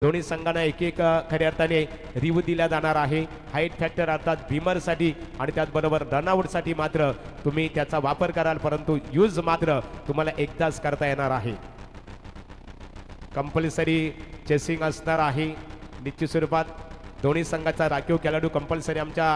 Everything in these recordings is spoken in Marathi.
दोन्ही संघांना एक एक खऱ्या अर्थाने रिव्ह्यू दिला जाणार आहे। हाईट फॅक्टर अर्थात भीमरसाठी आणि त्याचबरोबर रनआउटसाठी मात्र तुम्ही त्याचा वापर कराल, परंतु यूज मात्र तुम्हाला एकदाच करता येणार आहे। कंपल्सरी चेसिंग असणार आहे निश्चित स्वरूपात। दोन्ही संघाचा राखीव खेळाडू कंपल्सरी आमच्या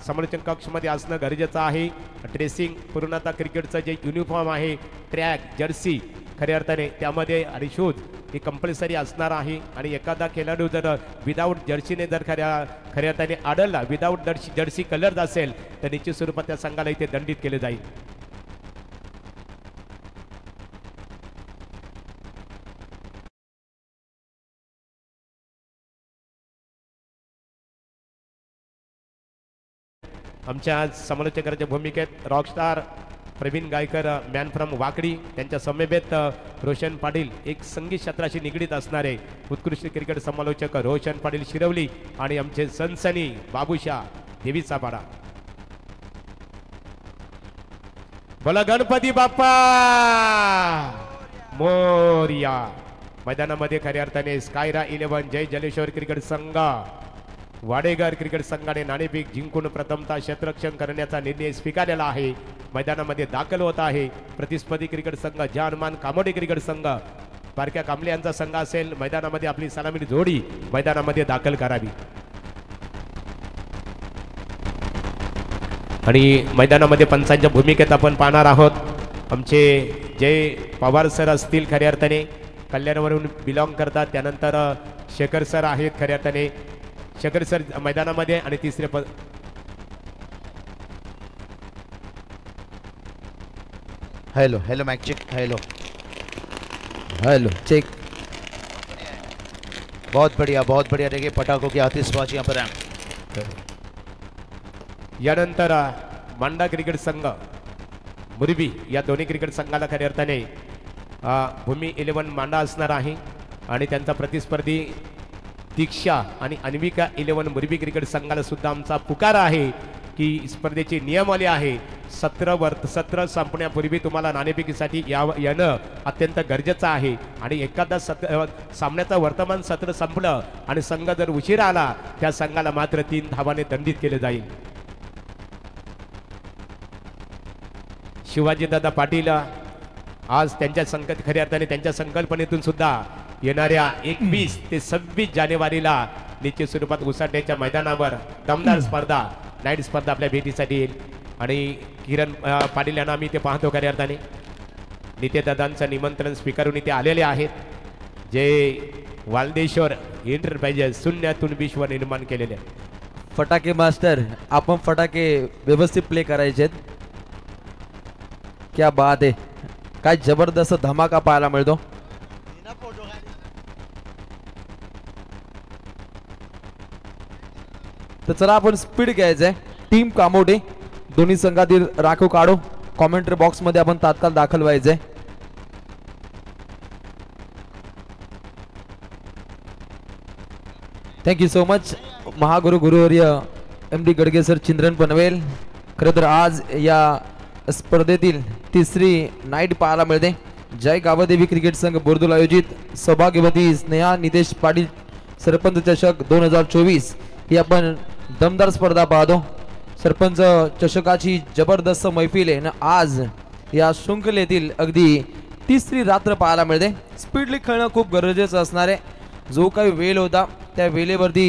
समालोचन कक्षमध्ये असणं गरजेचं आहे। ड्रेसिंग पूर्णतः क्रिकेटचं जे युनिफॉर्म आहे, ट्रॅक जर्सी खऱ्या अर्थाने त्यामध्ये आणि शूज हे कंपल्सरी असणार आहे। आणि एखादा खेळाडू जर विदाऊट जर्सीने जर खऱ्या अर्थाने आढळला, विदाऊट जर्सी कलर असेल तर निश्चित स्वरूपात त्या संघाला इथे दंडित केले जाईल। आमच्या समालोचकांच्या भूमिकेत rockstar Praveen Gaikar, man from Wakdi, त्यांच्या समवेत रोशन पाटील, एक संगीत क्षेत्राशी निगडीत असणारे उत्कृष्ट क्रिकेट समालोचक रोशन पाटील शिरवली आणि आमचे सनसनी बाबूशा देवीचा पाडा। बोला गणपती बाप्पा मोरया। मैदानामध्ये खऱ्या अर्थाने स्कायरा 11 जय जलेश्वर क्रिकेट संघ वाडेगर क्रिकेट संघाने नाणेफेक जिंकून प्रथमतः क्षेत्ररक्षण करण्याचा निर्णय स्वीकारलेला आहे। मैदानामध्ये दाखल होत आहे प्रतिस्पर्धी क्रिकेट संघ जानमान कामोडे क्रिकेट संघ, बारक्या कांबळे यांचा संघ असेल। मैदानामध्ये आपली सलामी जोडी मैदानामध्ये दाखल करावी आणि मैदानामध्ये पंचांच्या भूमिकेत आपण पाहणार आहोत आमचे जय पवार सर असतील, खऱ्या अर्थाने कल्याणवरून बिलॉंग करतात। त्यानंतर शेखर सर आहेत, खऱ्या अर्थाने शेखर सर मैदानामध्ये आणि तिसरे hello hello mike check, hello hello check. बहुत बढ़िया देखिए पटाखों की आतिशबाजी यहाँ पर है। यानंतर मांडा क्रिकेट संघ मुरबी या दोन्ही क्रिकेट संघाला खऱ्या अर्थाने भूमी 11 मांडा असणार आहे आणि त्यांचा प्रतिस्पर्धी दीक्षा आणि अन्विका 11 मुरबी क्रिकेट संघाला सुद्धा आमचा पुकार आहे की स्पर्धेचे नियमावली आहे 17 संपण्यापूर्वी तुम्हाला नाणेफेकीसाठी येणं अत्यंत गरजेचं आहे। आणि एखादा सामन्याचं वर्तमान सत्र संपलं आणि संघ जर उशिरा आला त्या संघाला मात्र 3 धावाने दंडित केले जाईल। शिवाजीदादा पाटील आज त्यांच्या खऱ्या अर्थाने त्यांच्या संकल्पनेतून सुद्धा येणाऱ्या 21 ते 26 जानेवारीला निश्चित स्वरूपात उसाट्याच्या मैदानावर दमदार स्पर्धा नाईट स्पर्धा आपल्या भेटीसाठी येईल आणि किरण पाटील यांना आम्ही ते पाहतो खऱ्या अर्थाने नितेदादांचं निमंत्रण स्वीकारून इथे आलेले आहेत, जे वालदेश्वर एंटरप्राइजेस शून्यातून विश्व निर्माण केलेले। फटाके मास्टर, आपण फटाके व्यवस्थित प्ले करायचे। क्या बात आहे, काय जबरदस्त धमाका पाहायला मिळतो। तर चला आपण स्पीड घ्यायचंय। टीम कामोडे दोन्ही संघातील राखीव काढो कॉमेंट्री बॉक्स मध्ये आपण तात्काळ दाखल व्हायचंय। Thank you so much Mahaguru गुरुवर्य MD Gadge sir चिंद्रन Panvel. खरं तर आज या स्पर्धेतील तिसरी नाईट पाहायला मिळते। जय गावदेवी क्रिकेट संघ बोर्दुल आयोजित सौभाग्यवती स्नेहा नितेश पाटील सरपंच चषक 2024 ही आपण दमदार स्पर्धा पाहतो। सरपंच चषकाची जबरदस्त मैफिल आहे ना आज या शृंखलेतील अगदी तिसरी रात्र पाहायला मिळते। स्पीडली खेळणं खूप गरजेचं असणार आहे। जो काही वेळ होता त्या वेळेवरती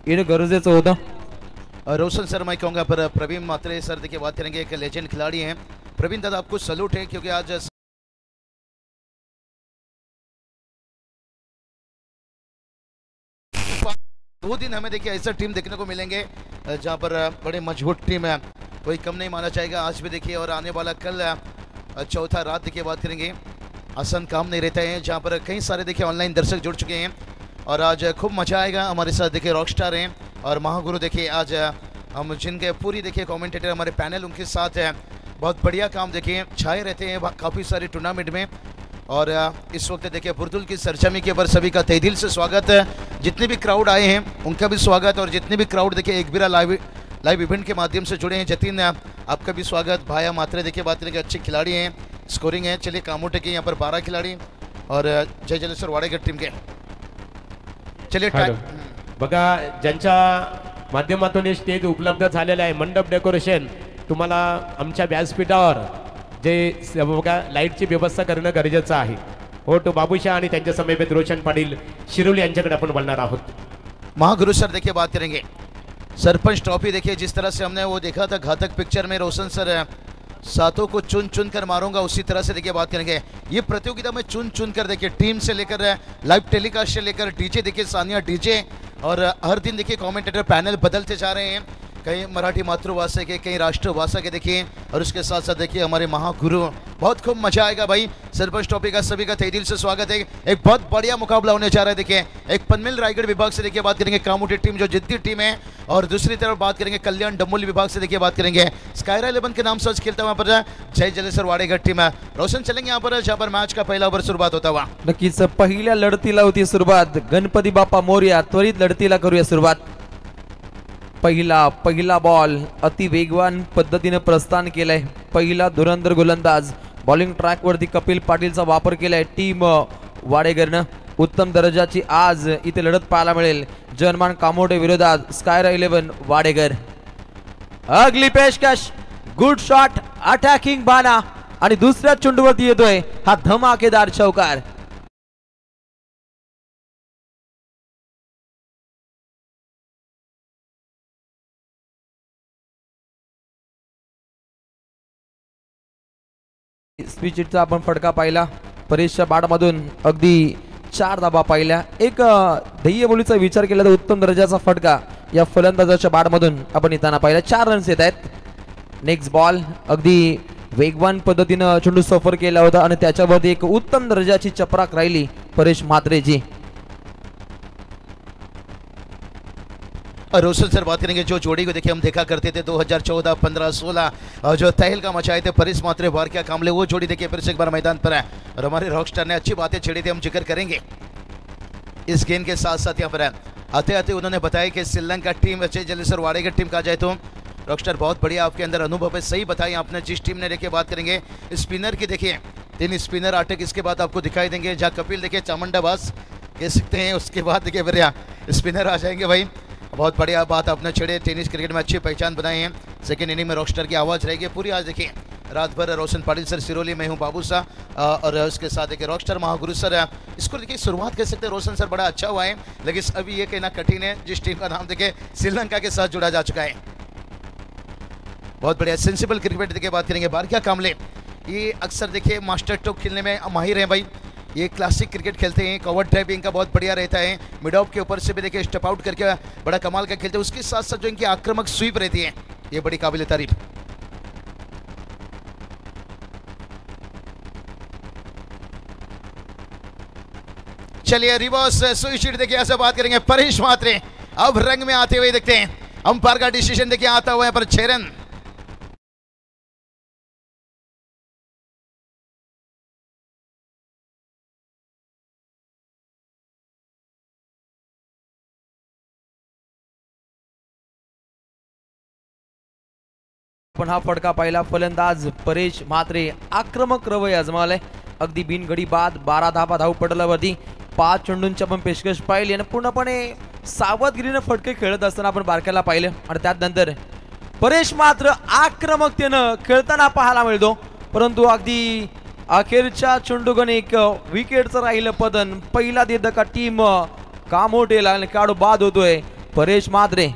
येणं गरजेचं होतं। रोशन सर मैं कहूँगा पर प्रवीण मात्रे सर देखिए बात करेंगे, एक लेजेंड खिलाड़ी हैं। प्रवीण दादा आपको सैल्यूट है क्योंकि आज 2 दिन हमें देखिए ऐसा टीम देखने को मिलेंगे जहां पर बड़े मजबूत टीम है, कोई कम नहीं माना जाएगा आज भी देखिए। और आने वाला कल चौथा रात देखिए बात करेंगे, आसान काम नहीं रहता है, जहां पर कई सारे देखिए ऑनलाइन दर्शक जुड़ चुके हैं और आज खूब मजा आएगा। हमारे साथ देखिए रॉकस्टार हैं और महागुरु देखिए आज हम जिनके पूरी देखिए कमेंटेटर हमारे पैनल उनके साथ है, बहुत बढ़िया काम देखिए छाए रहते हैं काफ़ी सारे टूर्नामेंट में। और इस वक्त देखिए बुर्दुल की सरजमी के ऊपर सभी का तहे दिल से स्वागत है। जितने भी क्राउड आए हैं उनका भी स्वागत, और जितने भी क्राउड देखिए एक बिरा लाइव इवेंट के माध्यम से जुड़े हैं, जतिन आपका भी स्वागत। भाया मात्रे देखिए बात करेंगे, अच्छे खिलाड़ी हैं, स्कोरिंग है। चलिए कामोटे के यहाँ पर 12 खिलाड़ी और जय जलेश्वर वाड़ेगढ़ टीम के चलिए हॅलो. बघा ज्यांच्या माध्यमातून हे स्टेज उपलब्ध झालेलं आहे मंडप डेकोरेशन तुम्हाला आमच्या व्यासपीठावर बघा लाईटची व्यवस्था करणं गरजेचं आहे. हो तो बाबूशाह आणि त्यांच्या समेत रोशन पाटील शिरोली यांच्याकडे आपण बोलणार आहोत. महागुरु सर देखिए बात करेंगे सरपंच ट्रॉफी देखिए जिस तरह से हमने वो देखा था घातक पिक्चर में रोशन सर सातों को चुन चुन कर मारूंगा उसी तरह से देखिए बात करेंगे. ये प्रतियोगिता में चुन चुन कर देखिए टीम से लेकर लाइव टेलीकास्ट से लेकर डीजे देखिए सानिया डीजे और हर दिन देखिए कमेंटेटर पैनल बदलते जा रहे हैं. कहीं मराठी मातृभाषा के कहीं राष्ट्रभाषा के देखिए और उसके साथ साथ देखिए हमारे महागुरु बहुत खूब मजा आएगा भाई. सरपंच टॉपिक का सभी का तहे दिल से स्वागत है. एक बहुत बढ़िया मुकाबला होने जा रहा है. देखिए एक पनवेल रायगढ़ विभाग से देखिए बात करेंगे कामोटी टीम जो जिद्दी टीम है और दूसरी तरफ बात करेंगे कल्याण डमोली विभाग से देखिए बात करेंगे स्कायरा 11 के नाम से आज खेलता वहाँ पर जय जलेसर वाडेगढ़ टीम है. रोशन चलेंगे यहाँ पर जहाँ पर मैच का पहला ओव्हर सुरुवात होता हुआ. नक्कीच पहिल्या लढतीला होती सुरुवात. गणपती बाप्पा मोरया त्वरित लढतीला करूया सुरुवात. पहिला बॉल अति वेगवान पद्धतीने प्रस्थान केलंय. पहिला धुरंधर गोलंदाज बॉलिंग ट्रॅक वरती कपिल पाटीलचा वापर केलाय टीम वाडेगरनं. उत्तम दर्जाची आज इथे लढत पाहायला मिळेल. जनमान कामोटे विरोधात स्कायरा 11 वाडेगर. अगली पेशकश गुड शॉट अटॅकिंग बाना आणि दुसऱ्या चेंडूवरती येतोय हा धमाकेदार चौकार. स्पीचचा आपण फटका पाहिला. परेशच्या बॅटमधून अगदी 4 धाबा पाहिल्या. एक ध्येय बोलीचा विचार केला तर उत्तम दर्जाचा फटका या फलंदाजाच्या बॅटमधून आपण येताना पाहिला. 4 रन्स येत आहेत. नेक्स्ट बॉल अगदी वेगवान पद्धतीनं चेंडू सफर केला होता आणि त्याच्यावरती एक उत्तम दर्जाची चपराक राहिली परेश म्हात्रेची. और रोशन सर बात करेंगे जो जोड़ी को देखिए हम देखा करते थे 2014, 15, 16 और जो तहलका मचाए थे परेश मात्रे वारकिया कामले वो जोड़ी देखिए फिर से एक बार मैदान पर है और हमारे रॉकस्टार ने अच्छी बातें छेड़ी थी हम जिक्र करेंगे इस गेंद के साथ साथ यहाँ पर है. आते आते उन्होंने बताया कि श्रीलंका टीम जय जलेसर वाडेगढ़ टीम का जाए तो रॉकस्टार बहुत बढ़िया आपके अंदर अनुभव है. सही बताया आपने जिस टीम ने देखिए बात करेंगे स्पिनर की देखिए 3 स्पिनर अटैक इसके बाद आपको दिखाई देंगे जहाँ कपिल देखिए चामुंडाबाज कह सकते हैं. उसके बाद देखिए फिर यहाँ स्पिनर आ जाएंगे भाई. बहुत बढ़िया बात आपने छेड़े. टेनिस क्रिकेट में अच्छी पहचान बनाई है. सेकेंड इनिंग में रॉकस्टार की आवाज़ रहेगी पूरी. आज देखिए रात भर रोशन पाटिल सर सिरोली में हूँ बाबू साह और उसके साथ देखिए रॉकस्टार महागुरु सर. इसको देखिए शुरुआत कह सकते हैं रोशन सर बड़ा अच्छा हुआ है लेकिन अभी ये कहना कठिन है जिस टीम का नाम देखिए श्रीलंका के साथ जुड़ा जा चुका है. बहुत बढ़िया सेंसिबल क्रिकेट देखिए बात करेंगे. बारकिया कामले ये अक्सर देखिए मास्टर स्ट्रोक खेलने में माहिर हैं भाई. ये क्लासिक क्रिकेट खेलते हैं. कवर ड्राइव इनका बहुत बढ़िया रहता है. मिड ऑफ के ऊपर से भी देखिए स्टेप आउट करके बड़ा कमाल का खेलते हैं. उसके साथ साथ जो इनकी आक्रामक स्वीप रहती है ये बड़ी काबिल तारीफ. चलिए रिवर्स स्विच देखिए ऐसे बात करेंगे परेश मात्रे अब रंग में आते हुए देखते हैं. अंपायर का डिसीजन देखिए आता हुआ है पर 6 रन. पण हा फटका पाहिला. फलंदाज परेश म्हात्रे आक्रमक रवय आजमावलाय. अगदी बिनगडी बाद 12 धाबा धाव पडलावरती 5 चेंडूंची आपण पेशकश पाहिली आणि पूर्णपणे सावधगिरीने फटके खेळत असताना आपण बारक्याला पाहिलं आणि त्यानंतर परेश मात्र आक्रमकतेनं खेळताना पाहायला मिळतो. परंतु अगदी अखेरच्या चेंडूगण एक विकेटचं राहिलं पतन. पहिला देदका टीम कामोटेला आणि काढू बाद होतोय परेश म्हात्रे.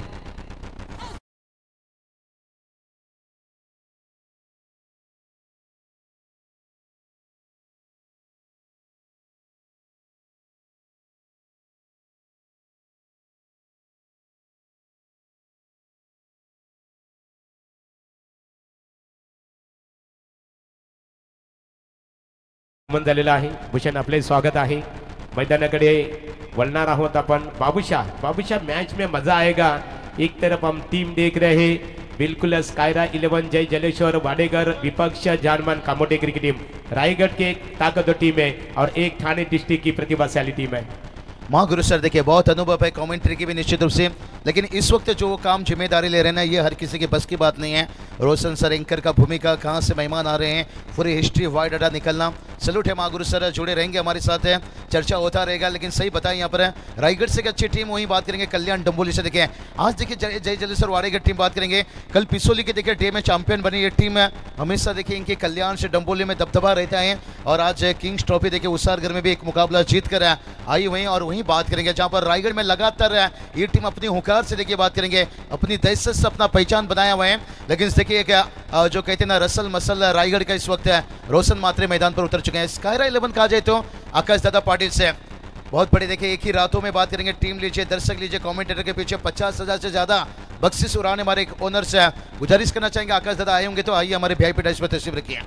झालेला आहे. भूषण आपले स्वागत आहे. मैदानाकडे वळणार आहोत आपण. बाबूशाह मैच में मजा आएगा. एक तरफ हम टीम देख रहे हैं बिल्कुल स्कायरा 11 जय जलेश्वर वाडेगर विपक्ष जानमान कामोटे क्रिकेट टीम. रायगढ़ की एक ताकतवर टीम है और एक ठाणे डिस्ट्रिक्ट की प्रतिभाशाली टीम है. महागुरु सर देखिए बहुत अनुभव है कमेंट्री की भी निश्चित रूप से. लेकिन इस वक्त जो वो काम जिम्मेदारी ले रहे हैं ये हर किसी के बस की बात नहीं है. रोशन सर एंकर का भूमिका कहाँ से मेहमान आ रहे हैं पूरी हिस्ट्री वाइड डाटा निकलना सलूट है महागुरु सर, जुड़े रहेंगे हमारे साथ है, चर्चा होता रहेगा। लेकिन सही बताएं यहाँ पर रायगढ़ से एक अच्छी टीम, वहीं बात करेंगे कल्याण डंबोली से। देखिए आज देखिए जय जलेश्वर वाड़े की टीम बात करेंगे, कल पिसोली की देखिए डे में चैंपियन बनी ये टीम है। हमेशा देखिए इनके कल्याण से डंबोली में दबदबा रहता है और आज किंग्स ट्रॉफी देखिए उसारगढ़ में भी एक मुकाबला जीत कर आई हुई। और वहीं बात करेंगे जहाँ पर रायगढ़ में लगातार ये टीम अपनी हुकार से देखिए बात करेंगे अपनी दहशत से अपना पहचान बनाया हुआ है। लेकिन देखिए क्या जो कहते हैं ना रसल मसल रायगढ़ का इस वक्त रोशन मात्रे मैदान पर उतर चुके हैं। स्कायरा 11 कहा जाए तो आकाश दादा पाटिल से बहुत बड़ी देखिए एक ही रातों में बात करेंगे टीम लीजिए, दर्शक लीजिए, कमेंटेटर के पीछे 50,000 से ज्यादा बख्शिश उड़ाने हमारे एक ओनर से गुजारिश करना चाहेंगे। आकाश दादा आए होंगे तो आइए हमारे वीआईपी डैश पर तशरीफ रखिए।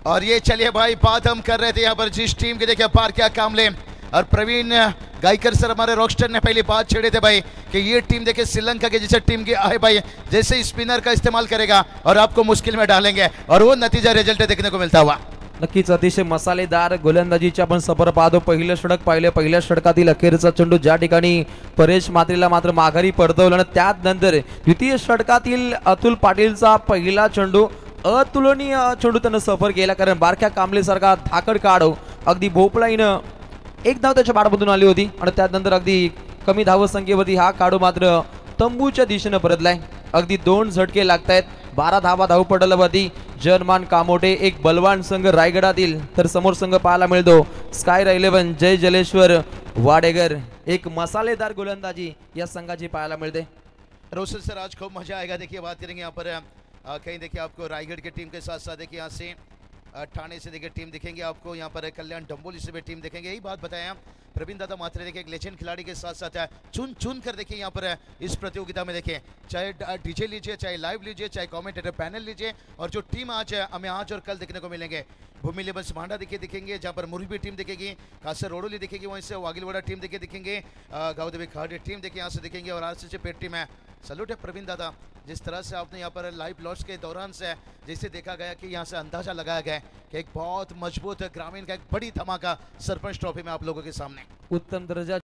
और ये चलिए भाई बात हम कर रहे थे यहाँ पर जिस टीम के देखिए पार क्या कामले और प्रवीण गायकर सर हमारे रॉकस्टर ने पहली बात छेड़े थे भाई कि ये टीम देखिए श्रीलंका के जैसे टीम की आए भाई, जैसे स्पिनर का इस्तेमाल करेगा और आपको मुश्किल में डालेंगे और वो नतीजा रिजल्ट देखने को मिलता हुआ। नक्कीच अतिशय मसालेदार गोलंदाजीची आपण सफर पाहतो। पहिलं षटक पाहिले, पहिल्या षटकातील अखेरचा चेंडू ज्या ठिकाणी परेश मात्रेला मात्र माघारी परतवलं आणि त्यानंतर द्वितीय षटकातील अतुल पाटीलचा पहिला चेंडू अतुलनीय चेंडू त्यानं सफर केला, कारण बारक्या कांबलेसारखा धाकड काढो अगदी भोपळाईनं एक धाव त्याच्या बाडमधून आली होती आणि त्यानंतर अगदी कमी धावसंख्येवरती हा काढू मात्र तंबूच्या दिशेने परतलाय। अगदी 2 झटके लागतायत, 12 धावा धावपटलावरती जर्मान कामोटे एक बलवान संघ रायगडातील, तर समोर संघ पाहायला मिळतो स्कायरा 11 जय जलेश्वर वाडेगर। एक मसालेदार गोलंदाजी या संघाची पाहायला मिळते। रोशन सर आज खूब मजा आएगा। देखिए बात करेंगे यहाँ पर कहीं देखिए आपको रायगढ़ की टीम के साथ साथ देखिए यहाँ से ठाणे से देखिए टीम दिखेंगे आपको, यहाँ पर कल्याण डंबोली से भी टीम देखेंगे। यही बात बताया प्रवीण दादा मात्रे देखिए एक लेजेंड खिलाड़ी के साथ साथ चुन चुन कर देखिए यहाँ पर इस प्रतियोगिता में देखिए चाहे डीजे लीजिए, चाहे लाइव लीजिए, चाहे कमेंटेटर पैनल लीजिए, और जो टीम आज हमें आज और कल देखने को मिलेंगे भूमि लेबल्स भांडा देखिए दिखेंगे, जहाँ पर मुरबी टीम दिखेगी, कासर रोडोली दिखेगी, वहीं से वागिलवाड़ा टीम देखिए दिखेंगे, गाँवदेवी खाड़ी टीम देखिए यहाँ से दिखेंगे, और आज से पेट टीम है। सलूट है प्रवीण दादा, जिस तरह से आपने यहाँ पर लाइव लॉन्च के दौरान से जैसे देखा गया कि यहाँ से अंदाजा लगाया गया कि एक बहुत मजबूत ग्रामीण का एक बड़ी धमाका सरपंच ट्रॉफी में आप लोगों के सामने उत्तम दर्जा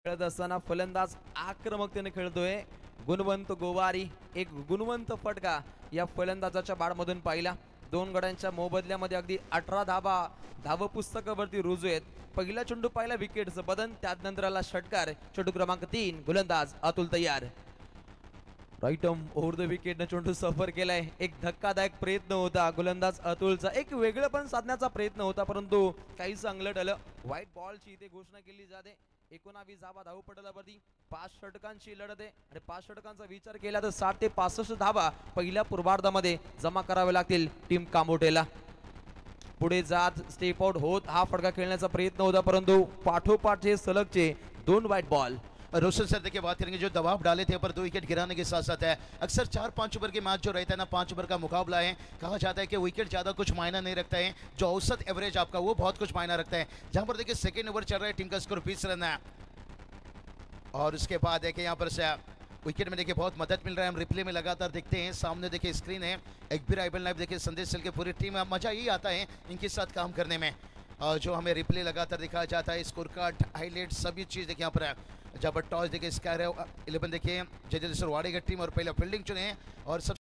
खेळत असताना फलंदाज आक्रमकतेने खेळतोय गुणवंत गोवारी, एक गुणवंत फटका या फलंदाजाच्या बाळमधून पाहिला। 2 गड्यांच्या मोबदल्यामध्ये अगदी 18 धावा धावपुस्तकावरती रुजू आहेत। पहिला चेंडू पाहिला विकेटचं बदन, त्यानंतर आला षटकार, चेंडू क्रमांक 3 गोलंदाज अतुल तयार। Right arm over the wicket ने चेंडू सफर केलाय। एक धक्कादायक प्रयत्न होता गोलंदाज अतुलचा, एक वेगळेपण साधण्याचा प्रयत्न होता, परंतु काही चांगलं आलं। व्हाईट बॉलची इथे घोषणा केली जाते। 19 धावा धावपटलावरती 5 षटकांची लढत आहे आणि 5 षटकांचा विचार केला तर 60 ते 65 धावा पहिल्या पूर्वार्धामध्ये जमा करावे लागतील टीम कामोटेला। पुढे जात स्टेप आउट होत हा फटका खेळण्याचा प्रयत्न होता, परंतु पाठोपाठचे सलगचे 2 व्हाईट बॉल। रोशन सर देखिए बात करेंगे जो दबाव डाले थे पर 2 विकेट गिराने के साथ साथ है अक्सर 4-5 ओवर के मैच जो रहता है ना, 5 ओवर का मुकाबला है, कहा जाता है कि विकेट ज़्यादा कुछ मायना नहीं रखता है, जो औसत एवरेज आपका वो बहुत कुछ मायना रखता है। जहां पर देखिए सेकेंड ओवर चल रहा है, टीम का स्कोर 20 रन है, और उसके बाद देखिए यहाँ पर से विकेट में देखिए बहुत मदद मिल रहा है। हम रिप्ले में लगातार देखते हैं, सामने देखिए स्क्रीन है, एक भी राइबल लाइव देखिए संदेश चल के पूरी टीम, मजा यही आता है इनके साथ काम करने में, जो हमें रिप्ले लगातार दिखाया जाता है, स्कोर कार्ड हाईलाइट सभी चीज़ देखिए यहाँ पर है। जहाँ पर टॉस देखिए स्कायर 11 देखिए जय जलेश्वर वाड़े की टीम और पहले फील्डिंग चुने और सब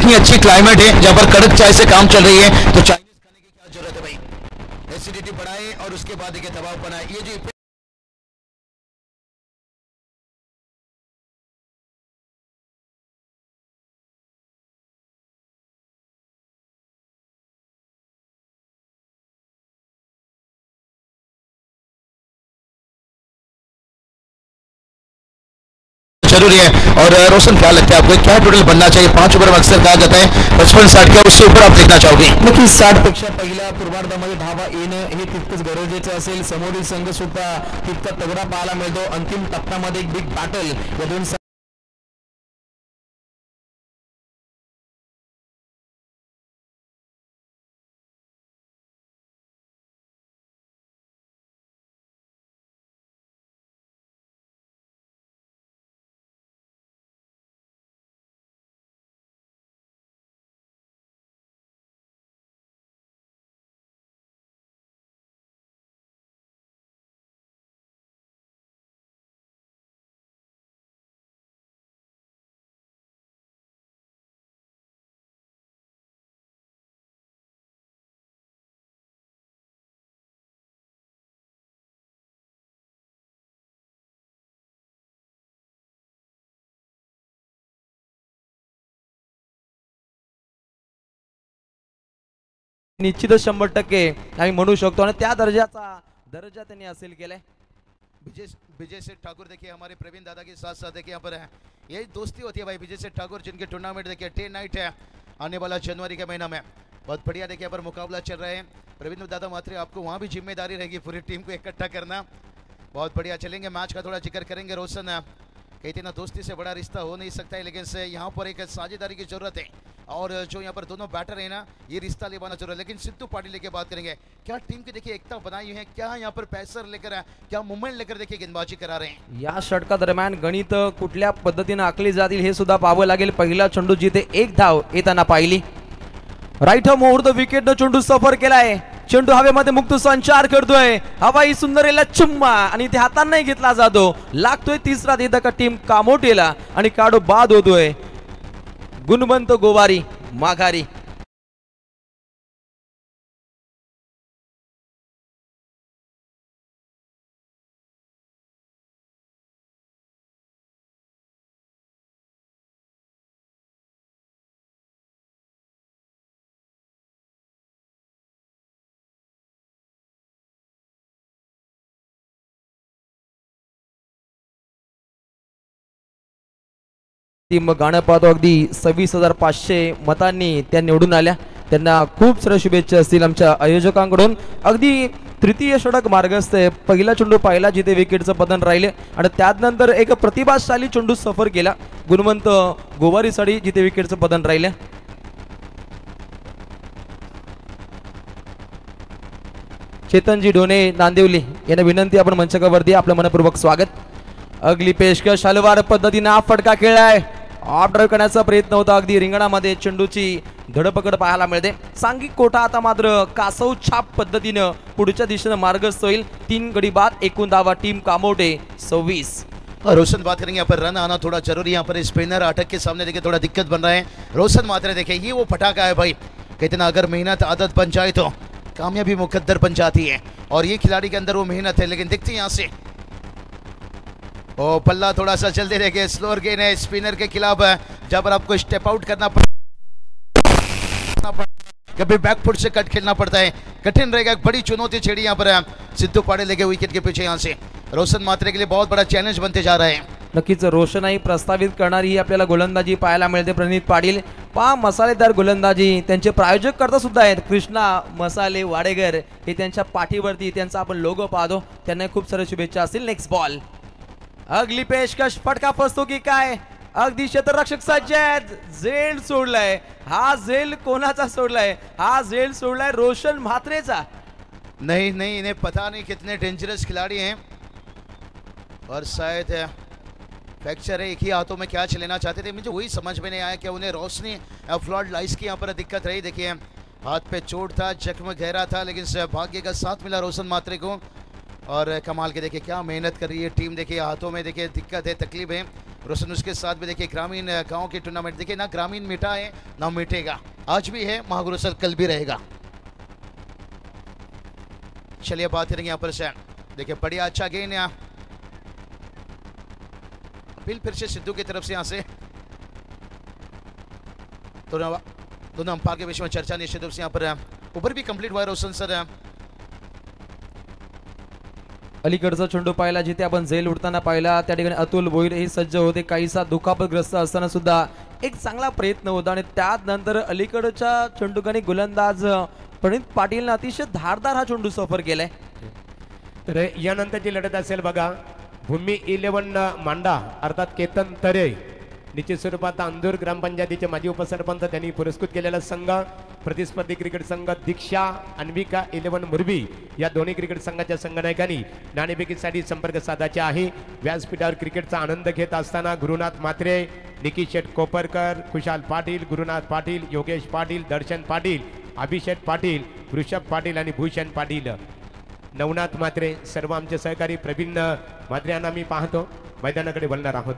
इतनी अच्छी क्लाइमेट है जहाँ पर कड़क चाय से काम चल रही है, तो चाइनीज खाने की क्या जरूरत है भाई। एसिडिटी बढ़ाए और उसके बाद देखिए दबाव बनाए। ये जो जरूरी है। और रोशन क्या लगता है आपको, क्या टोटल बनना चाहिए? 5 ओव्हर में अक्सर कहा जाता है 55-60 क्या उससे ऊपर आप देखना चाहोगे? नक्कीच 60 पेक्षा पहिल्या पूर्वार्धामध्ये धावा येणं हे तितकंच गरजेचं असेल. समोरील संघ सुद्धा तितका तगडा पाहायला मिळतो. अंतिम टप्प्यामध्ये एक बिग बॅटल या दोन निश्चितच 100% आम्ही म्हणू शकतो आणि त्या दर्जा त्यांनी हासिल केलाय. विजय सेठ ठाकुर देखिए हमारे प्रवीण दादा के साथ साथ देखिए यहाँ पर है, यही दोस्ती होती है भाई। विजय सेठ ठाकुर जिनके टूर्नामेंट देखिए डे नाइट है आने वाला जनवरी के महीना में, बहुत बढ़िया देखिए यहाँ पर मुकाबला चल रहे हैं। प्रवीण दादा मात्रे आपको वहाँ भी जिम्मेदारी रहेगी पूरी टीम को इकट्ठा करना, बहुत बढ़िया चलेंगे। मैच का थोड़ा जिक्र करेंगे। रोशन कहते ना दोस्ती से बड़ा रिश्ता हो नहीं सकता है, लेकिन से यहाँ पर एक साझेदारी की जरूरत है और जो यहाँ पर दोनों बैटर है ना ये रिश्ता निभाना जरूरत है। लेकिन सिद्धू पाटिल लेके बात करेंगे, क्या टीम की देखिए एकता बनाई हुई है, क्या यहाँ पर पैसर लेकर क्या मूवमेंट लेकर देखिए गेंदबाजी करा रहे हैं। या षटका दरम्यान गणित कुठल्या पद्धतीने आखली जातील हे सुद्धा पाहावं लागेल. पहिला चेंडू जिथे एक धाव येताना पाहिली. राईट मुहूर्त विकेटनं चेंडू सफर केलाय. चेंडू हवेमध्ये मुक्त संचार करतोय. हवाई सुंदरेला चुम्मा आणि ते हातांनाही घेतला जातो. लागतोय तिसरा देदका टीम कामोटेला आणि काढो बाद होतोय. गुणवंत गोवारी माघारी. टीम गाणं पाहतो अगदी 26,500 मतांनी त्या निवडून आल्या. त्यांना खूप साऱ्या शुभेच्छा असतील आमच्या आयोजकांकडून. अगदी तृतीय षटक मार्गस्थ आहे. पहिला चेंडू पाहिला जिथे विकेटचं पतन राहिले आणि त्यानंतर एक प्रतिभाशाली चेंडू सफर केला गुणवंत गोवारीसाठी जिथे विकेटचं पतन राहिले. चेतनजी डोने नांदिवली यांना विनंती, आपण मंचकावरती आपलं मनपूर्वक स्वागत. अगली पेशकश हलवार पद्धतीने हा फटका खेळलाय. ऑफ ड्राईव्ह करण्याचा प्रयत्न होता. अगदी रिंगणामध्ये चेंडूची धडपकड पाहायला मिळते. सांघिक कोटा आता मात्र कासव छाप पद्धतीने पुढच्या दिशेने मार्गस्थ होईल. 3 गडी बाद, एकूण धावा टीम कामोटे 26. रोशन बात करेंगे यहाँ पर रन आना थोड़ा जरूरी, यहाँ पर स्पिनर अटक के सामने देखिए थोड़ा दिक्कत बन रहा है। रोशन मात्रे देखिए ये वो फटाका है भाई, कहते ना अगर मेहनत आदत बन जाए तो कामयाबी मुकद्दर बन जाती है और ये खिलाड़ी के अंदर वो मेहनत है। लेकिन दिखती है यहाँ से ओ पल्ला थोड़ा सा जल्दी देखिए, स्लोअर गेन है स्पिनर के खिलाफ, जहाँ पर आपको स्टेप आउट करना कभी बैकफुट से कट खेलना पड़ता है, कठिन रहेगा। एक बड़ी चुनौती छेड़ी यहाँ पर सिद्धू पाटिल लेके विकेट के पीछे यहाँ से रोशन मात्रे के लिए बहुत बड़ा चॅलेंज बनते जा रहा है। नक्कीच रोशनाई प्रस्तावित करणारी ही आपल्याला गोलंदाजी पाहायला मिळते. प्रणित पाटील पहा मसालेदार गोलंदाजी, त्यांचे प्रायोजक करता सुद्धा आहेत कृष्णा मसाले वाडेगर, हे त्यांच्या पाठीवरती त्यांचा आपण लोगो पाहतो. त्यांना खूप सारे शुभेच्छा असतील. नेक्स्ट बॉल, अगली पेशकश, फटका फसतो की काय? अगदी क्षेत्ररक्षक सज्ज आहेत. झेल सोडलाय. हा झेल कोणाचा सोडलाय? हा झेल सोडलाय रोशन म्हात्रेचा. नहीं नहीं, इन्हें पता नहीं कितने डेंजरस खिलाड़ी हैं और शायद फ्रैक्चर है, एक ही हाथों में कैच लेना चाहते थे। मुझे वही समझ में नहीं आया कि उन्हें रोशनी फ्लड लाइट्स की यहाँ पर दिक्कत रही। देखिए हाथ पे चोट था, जख्म गहरा था, लेकिन भाग्य का साथ मिला रोशन मात्रे को और कमाल के देखिए क्या मेहनत कर रही है टीम। देखिए हाथों में देखिए दिक्कत है, तकलीफ है, रोशन उसके साथ भी देखिए ग्रामीण गांव के टूर्नामेंट देखिए ना, ग्रामीण मिटा है ना मिटेगा, आज भी है महागुरु सर कल भी रहेगा। चलिए बात करेंगे यहाँ पर से, देखिए बढ़िया अच्छा गेंद यहाँ, अपील फिर से सिद्धू की तरफ से यहाँ से, दोनों अंपायर के बीच में चर्चा निश्चित रूप से यहाँ पर ऊपर भी कंप्लीट हुआ है रोशन सर। अलीकडचा चेंडू पाहिला जिथे आपण झेल उडताना पाहिला त्या ठिकाणी अतुल भोईर हे सज्ज होते, काहीसा दुखापतग्रस्त असताना सुद्धा एक चांगला प्रयत्न होता आणि त्यानंतर अलीकडच्या चेंडूकानी गोलंदाज प्रणित पाटीलने अतिशय धारदार हा चेंडू सफर केलाय। तर यानंतरची लढत असेल बघा, भूमी 11 मांडा अर्थात केतन तरे, निश्चित स्वरूपात अंदूर ग्रामपंचायतीचे माजी उपसरपंच त्यांनी पुरस्कृत केलेला संघ, प्रतिस्पर्धी क्रिकेट संघ दीक्षा अन्विका 11 मुरबी या दोन्ही क्रिकेट संघाच्या संघनायकांनी नाणेफेकीसाठी संपर्क साधायचे आहे। व्यासपीठावर क्रिकेटचा आनंद घेत असताना गुरुनाथ म्हात्रे, निकी शेठ कोपरकर, खुशाल पाटील, गुरुनाथ पाटील, योगेश पाटील, दर्शन पाटील, अभिषेक पाटील, वृषभ पाटील आणि भूषण पाटील, नवनाथ म्हात्रे सर्व आमचे सहकारी प्रवीण म्हात्रे यांना मी पाहतो मैदानाकडे वळणार आहोत।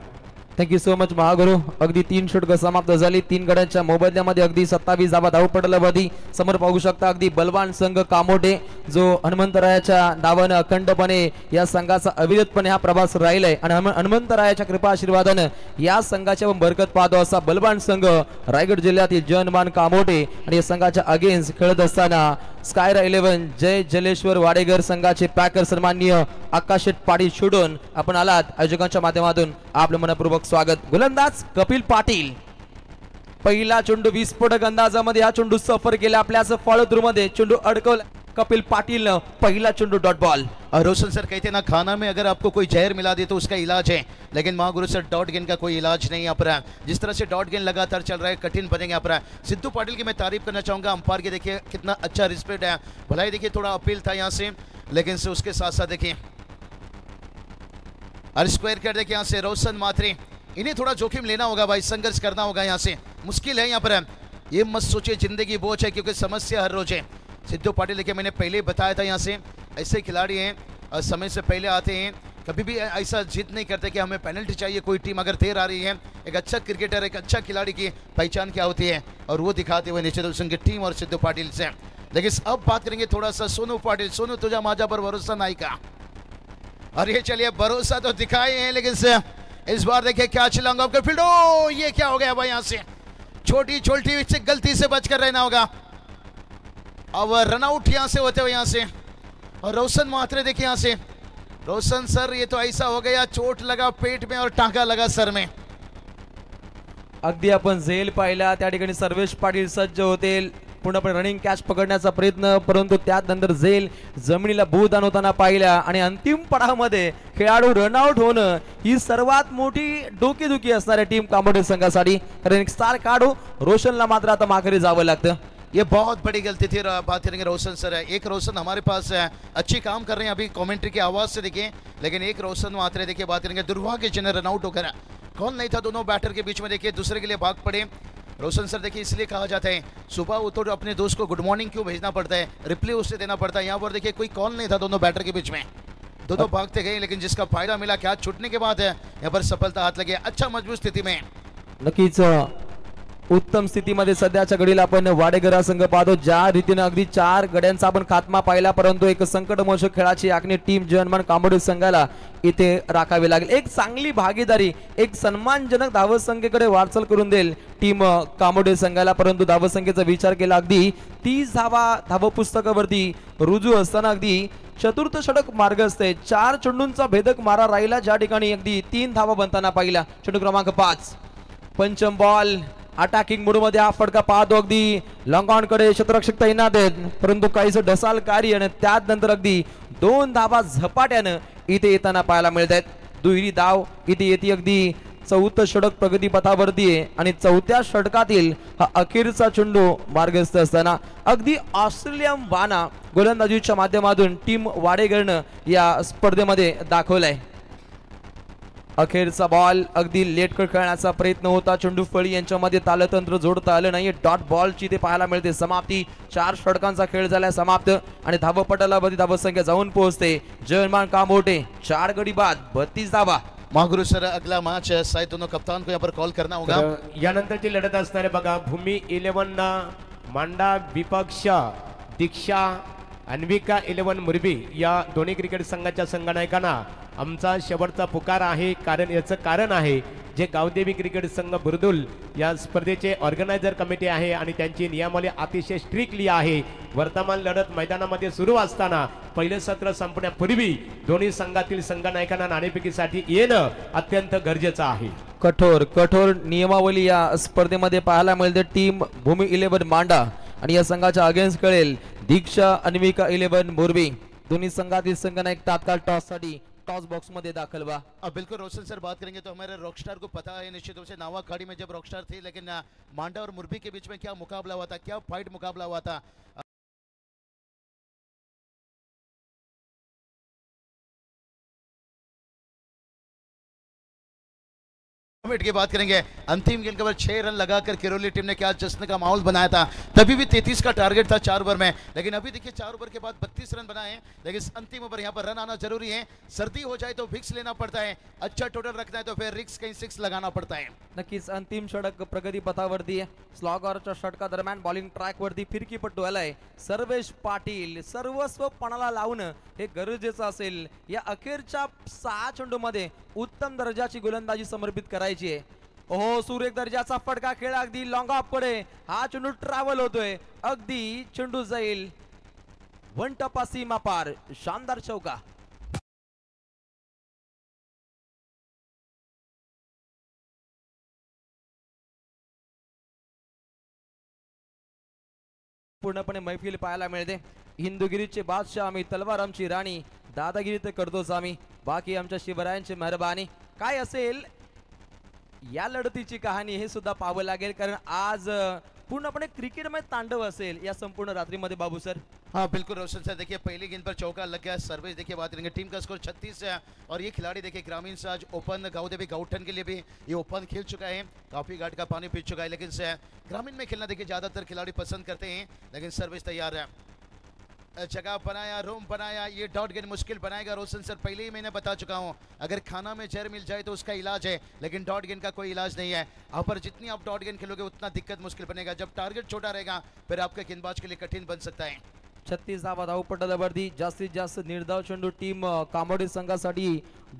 Thank you so much Mahaguru. अगदी 3 षटकं समाप्त झाली, 3 गड्यांच्या मोबदल्यामध्ये अगदी 27 धावा धाव पडलावधी समोर पाहू शकता। अगदी बलवान संघ कामोटे जो हनुमंतरायाच्या नावानं अखंडपणे या संघाचा अविरतपणे हा प्रवास राहिलाय आणि हनुमंतरायाच्या कृपा आशीर्वादानं या संघाच्या बरकत पाहतो असा बलवान संघ रायगड जिल्ह्यातील जनमान कामोटे आणि या संघाच्या अगेन्स्ट खेळत असताना स्कायरा 11 जय जलेश्वर वाडेगर संघाचे पॅकर सन्माननीय आकाश पाटील छोडून आपण आलात, आयोजकांच्या माध्यमातून आपलं मनपूर्वक स्वागत। गोलंदाज कपिल पाटील, पहिला चेंडू विस्फोटक अंदाजामध्ये हा चेंडू सफर केला, आपल्याच फॉलो थ्रू मध्ये चेंडू अडकवला कपिल पाटिल ने, पहला चेंडू डॉट बॉल। रोशन सर कहते हैं ना, खाना में अगर आपको कोई जहर मिला दे तो उसका इलाज है, लेकिन महागुरु सर डॉट गेंद का कोई इलाज नहीं यहाँ पर है। जिस तरह से डॉट गेंद लगातार चल रहा है कठिन बनेंगे यहाँ पर है। सिद्धू पाटिल की मैं तारीफ करना चाहूंगा, अंपायर के देखिए कितना अच्छा रिस्पेक्ट है, भलाई देखिए थोड़ा अपील था यहाँ से, लेकिन से उसके साथ साथ देखिए स्क्वायर कर देखिए यहाँ से रोशन माथरे, इन्हें थोड़ा जोखिम लेना होगा भाई, संघर्ष करना होगा यहाँ से, मुश्किल है यहाँ पर है। ये मत सोचिए जिंदगी बोझ है, क्योंकि समस्या हर रोज है। सिद्धू पाटिल देखिए मैंने पहले बताया था यहाँ से, ऐसे खिलाड़ी हैं समय से पहले आते हैं, कभी भी ऐसा जिद नहीं करते कि हमें पेनल्टी चाहिए, कोई टीम अगर देर आ रही है, एक अच्छा क्रिकेटर एक अच्छा खिलाड़ी की पहचान क्या होती है और वो दिखाते हुए निश्चित रूप से टीम और सिद्धू पाटिल से। लेकिन अब बात करेंगे थोड़ा सा सोनू पाटिल, सोनू तुझा माझा पर भरोसा नहीं का, और ये चलिए भरोसा तो दिखाए हैं, लेकिन इस बार देखिए क्या चिल्लाऊंगा आपके फील्ड, ओ ये क्या हो गया भाई, यहाँ से छोटी छोटी से गलती से बचकर रहना होगा। अब रनआउट यहाँ से होते हुए यहाँ से, और रोशन मात्रे देखिए यहाँ से, रोशन सर ये तो ऐसा हो गया, चोट लगा पेट में और टांका लगा सर में। अगदी आपण झेल पाहिला, त्या ठिकाणी सर्वेश पाटील सज्ज होते पूर्णपणे रनिंग कॅच पकडण्याचा प्रयत्न, परंतु त्यानंतर झेल जमिनीला भूदान होताना पाहिला आणि अंतिम पडावामध्ये खेळाडू रनआउट होणं ही सर्वात मोठी डोकेदुखी असणाऱ्या टीम कामोडे संघासाठी, कारण एक स्टार खेळाडू रोशनला मात्र आता माघारी जावं लागतं। ये बहुत बड़ी गलती थी। बात करेंगे रोशन सर है, एक रोशन हमारे पास है, अच्छी काम कर रहे हैं अभी कमेंट्री की आवाज से देखिए, लेकिन एक रोशन मात्रे देखिए बात करेंगे दुर्भाग्यजनक रनआउट होकर, कौन नहीं था दोनों बैटर के बीच में, देखिए दूसरे के लिए भाग पड़े। रोशन सर देखिए इसलिए कहा जाता है सुबह उठो तो अपने दोस्त को गुड मॉर्निंग क्यों भेजना पड़ता है, रिप्लाई उससे देना पड़ता है। यहाँ पर देखिए कोई कॉल नहीं था दोनों बैटर के बीच में, दोनों भागते गए, लेकिन जिसका फायदा मिला कैच छूटने के बाद यहाँ पर सफलता हाथ लगे, अच्छा मजबूत स्थिति में। नक्कीच उत्तम स्थितीमध्ये सध्याच्या घडीला आपण वाडेगर संघ पाहतो, ज्या रीतीने अगदी 4 गड्यांचा आपण खात्मा पाहिला, परंतु एक संकटमोचक खेळाची आखणी टीम जनमान कामोडे संघाला इथे राखावी लागेल। एक चांगली भागीदारी, एक सन्मानजनक धावसंख्येकडे वाटचाल करून देईल टीम कामोडे संघाला, परंतु धावसंख्येचा विचार केला अगदी 30 धाव पुस्तकावरती रुजू असताना अगदी चतुर्थ षटक मार्ग असते, 4 चेंडूंचा भेदक मारा राहिला, ज्या ठिकाणी अगदी 3 धावा बनताना पाहिला। चेंडू क्रमांक 5 पंचम बॉल, अटॅकिंग मोड मध्ये हा फटका पाहतो, अगदी लॉंग ऑन कडे क्षेत्ररक्षक तैनात आहेत, परंतु काहीच ढसाल कार्य आणि त्यानंतर अगदी 2 धावा झपाट्यानं इथे येताना पाहायला मिळत आहेत। दुहेरी धाव इथे येते, अगदी 4थं षटक प्रगती पथावरती आहे आणि 4थ्या षटकातील हा अखेरचा चेंडू मार्गस्थ असताना अगदी ऑस्ट्रेलियन बाणा गोलंदाजीच्या माध्यमातून टीम वाडेगरनं या स्पर्धेमध्ये दाखवलाय। अखेरचा बॉल, अगदी लेटकर खेळण्याचा प्रयत्न होता, चेंडू फळी यांच्यामध्ये तालतंत्र जोडता आलं नाही, डॉट बॉलची ते पाहायला मिळते समाप्ती। 4 षटकांचा खेळ झालाय समाप्त आणि धावपटाला धावसंख्या जाऊन पोहोचते जनमान कामोटे 4 गडी बाद 32 धावा। महागुरु सर अगला मैच शायद दोनों कप्तान को यहाँ पर कॉल करना होगा। तर यानंतरची लढत असणार आहे बघा भूमी 11 मांडा विपक्ष दीक्षा अन्विका 11 मुरबी या दोन्ही क्रिकेट संघाच्या संघनायकांना आमचा शेवटचा पुकार आहे। कारण याचं कारण आहे जे गावदेवी क्रिकेट संघ बुर्दुल या स्पर्धेचे ऑर्गनायझर कमिटी आहे आणि त्यांची नियमावली अतिशय स्ट्रिक्टली आहे। वर्तमान लढत मैदानामध्ये सुरू असताना पहिले सत्र संपण्यापूर्वी दोन्ही संघातील संघनायकांना नाणेफेकीसाठी येणं अत्यंत गरजेचं आहे। कठोर कठोर नियमावली या स्पर्धेमध्ये पाहायला मिळते। टीम भूमी 11 मांडा आणि या संघाच्या अगेन्स्ट कळेल दीक्षा अन्विका 11 मोरबी। दोन्ही संघातील संघनायक तात्काळ टॉस साठी टॉस बॉक्स में दाखिल हुआ। अब बिल्कुल रोशन सर बात करेंगे तो हमारे रॉकस्टार को पता है निश्चित रूप से नावा अखाड़ी में जब रॉकस्टार थी, लेकिन मांडा और मुरबी के बीच में क्या मुकाबला हुआ था, क्या फाइट मुकाबला हुआ था। मिनट की बात करेंगे अंतिम गेंद के बाद 6 रन लगाकर किरोली टीम ने क्या जश्न का माहौल बनाया था। तभी भी 33 का टारगेट था 4 ओवर में, लेकिन अभी देखिए 4 ओवर के बाद 32 रन बनाए हैं। लेकिन अंतिम ओवर यहाँ पर रन आना जरूरी है। सर्दी हो जाए तो विक्स लेना पड़ता है, अच्छा टोटल रखना है तो फिर रिक्स कहीं 6 लगाना पड़ता है। नक्कीच अंतिम षटक प्रगती पथावरती आहे। स्लॉगरच्या षटका दरम्यान बॉलिंग ट्रॅक वरती फिरकीपट्टू आलाय सर्वेश पाटील। सर्वस्व पणाला लावणं हे गरजेचं असेल। या अखेरच्या 6 चेंडूमध्ये उत्तम दर्जाची गोलंदाजी समर्पित करायची आहे। ओहो सुरेख दर्जाचा फटका खेळ अगदी लॉंग ऑफ कडे हा चेंडू ट्रॅव्हल होतोय, अगदी चेंडू जाईल वन टप्पा सीमा पार। शानदार चौका पूर्णपणे मैफिल पाहायला मिळते। हिंदुगिरीचे बादशाह आम्ही, तलवार आमची राणी, दादागिरी तर करतोच आम्ही, बाकी आमच्या शिवरायांची मेहरबानी। काय असेल या लढतीची कहाणी हे सुद्धा पाहावं लागेल, कारण आज पूर्णपणे क्रिकेटमध्ये तांडव असेल या संपूर्ण रात्रीमध्ये बाबू सर। हाँ बिल्कुल रोशन सर, देखिए पहली गेंद पर चौका लग गया। सर्विस देखिए बात करेंगे टीम का स्कोर 36 है और ये खिलाड़ी देखिए ग्रामीण से आज ओपन गाँवदेवी गाउठन के लिए भी ये ओपन खेल चुका है, काफी घाट का पानी पी चुका है। लेकिन से ग्रामीण में खेलना देखिए ज्यादातर खिलाड़ी पसंद करते हैं, लेकिन सर्विस तैयार है। जगह बनाया, रूम बनाया, ये डॉट गेंद मुश्किल बनाएगा रोशन सर। पहले ही मैंने बता चुका हूं, अगर खाना में जहर मिल जाए तो उसका इलाज है, लेकिन डॉट गेंद का कोई इलाज नहीं है। आप पर जितनी आप डॉट गेंद खेलोगे उतना दिक्कत मुश्किल बनेगा। जब टारगेट छोटा रहेगा फिर आपके गेंदबाज के लिए कठिन बन सकता है। 36 धावा धावपटावरती जास्तीत जास्त निर्धाव चेंडू टीम कामोडी संघासाठी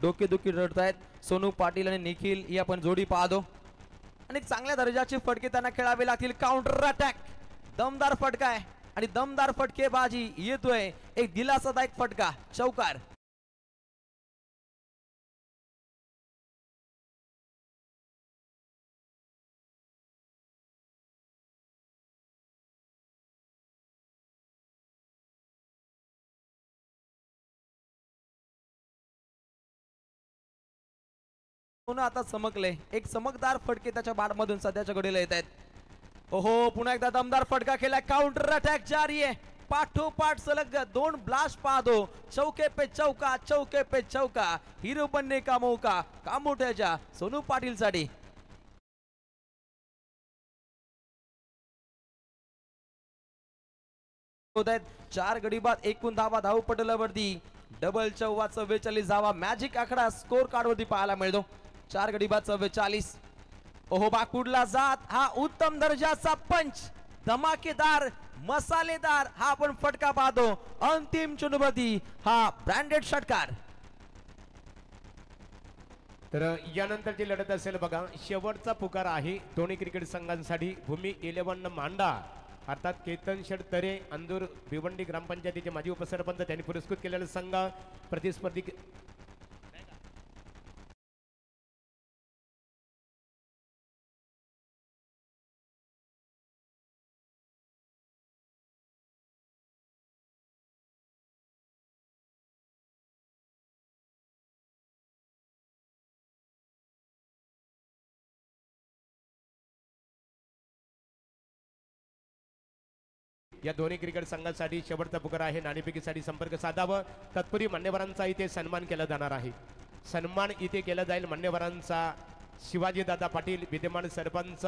डोकेदुखी रडतायत। सोनू पाटील आणि निखिल ही आपण जोडी पाहतो आणि चांगल्या दर्जाचे फटके त्यांना खेळावे लागतील। काउंटर अटॅक दमदार फटका आहे आणि दमदार फटकेबाजी येतोय, एक दिलासादायक फटका चौकार। पुन्हा आता चमकले, एक चमकदार फटके त्याच्या बॅटमधून सध्याच्या घडीला येत आहेत। ओहो पुन्हा एकदा दमदार फटका खेळला, काउंटर अटॅक जारी आहे। पाठोपाठ सलग 2 ब्लास्ट पाहतो, चौके पे चौका, चौके पे चौका, हिरो बनने का मौका कामोठ्याच्या सोनू पाटील साठी। होत आहेत 4 गडी बाद 1 धावा धावपटलावरती डबल 44 धावा मॅजिक आकडा स्कोर कार्ड वरती पाहायला मिळतो। 4 गडी बाद 44। ओहो बाकुडला जात हा उत्तम दर्जाचा पंच, धमाकेदार मसालेदार हा आपण फटका पाहतो। अंतिम चेंडूवरती हा ब्रँडेड षटकार। तर यानंतरची लढत असेल बघा शेवटचा पुकार आहे दोन्ही क्रिकेट संघांसाठी। भूमी 11 मांडा अर्थात केतन शेठ तरे अंदूर भिवंडी ग्रामपंचायतीचे माजी उपसरपंच त्यांनी पुरस्कृत केलेला संघ प्रतिस्पर्धी या दोन्ही क्रिकेट संघांसाठी शेवटचा पुकार आहे। नाणेफेकीसाठी संपर्क साधावा। तत्पूर्वी मान्यवरांचा इथे सन्मान केला जाणार आहे। सन्मान इथे केला जाईल मान्यवरांचा। शिवाजी दादा पाटील विद्यमान सरपंच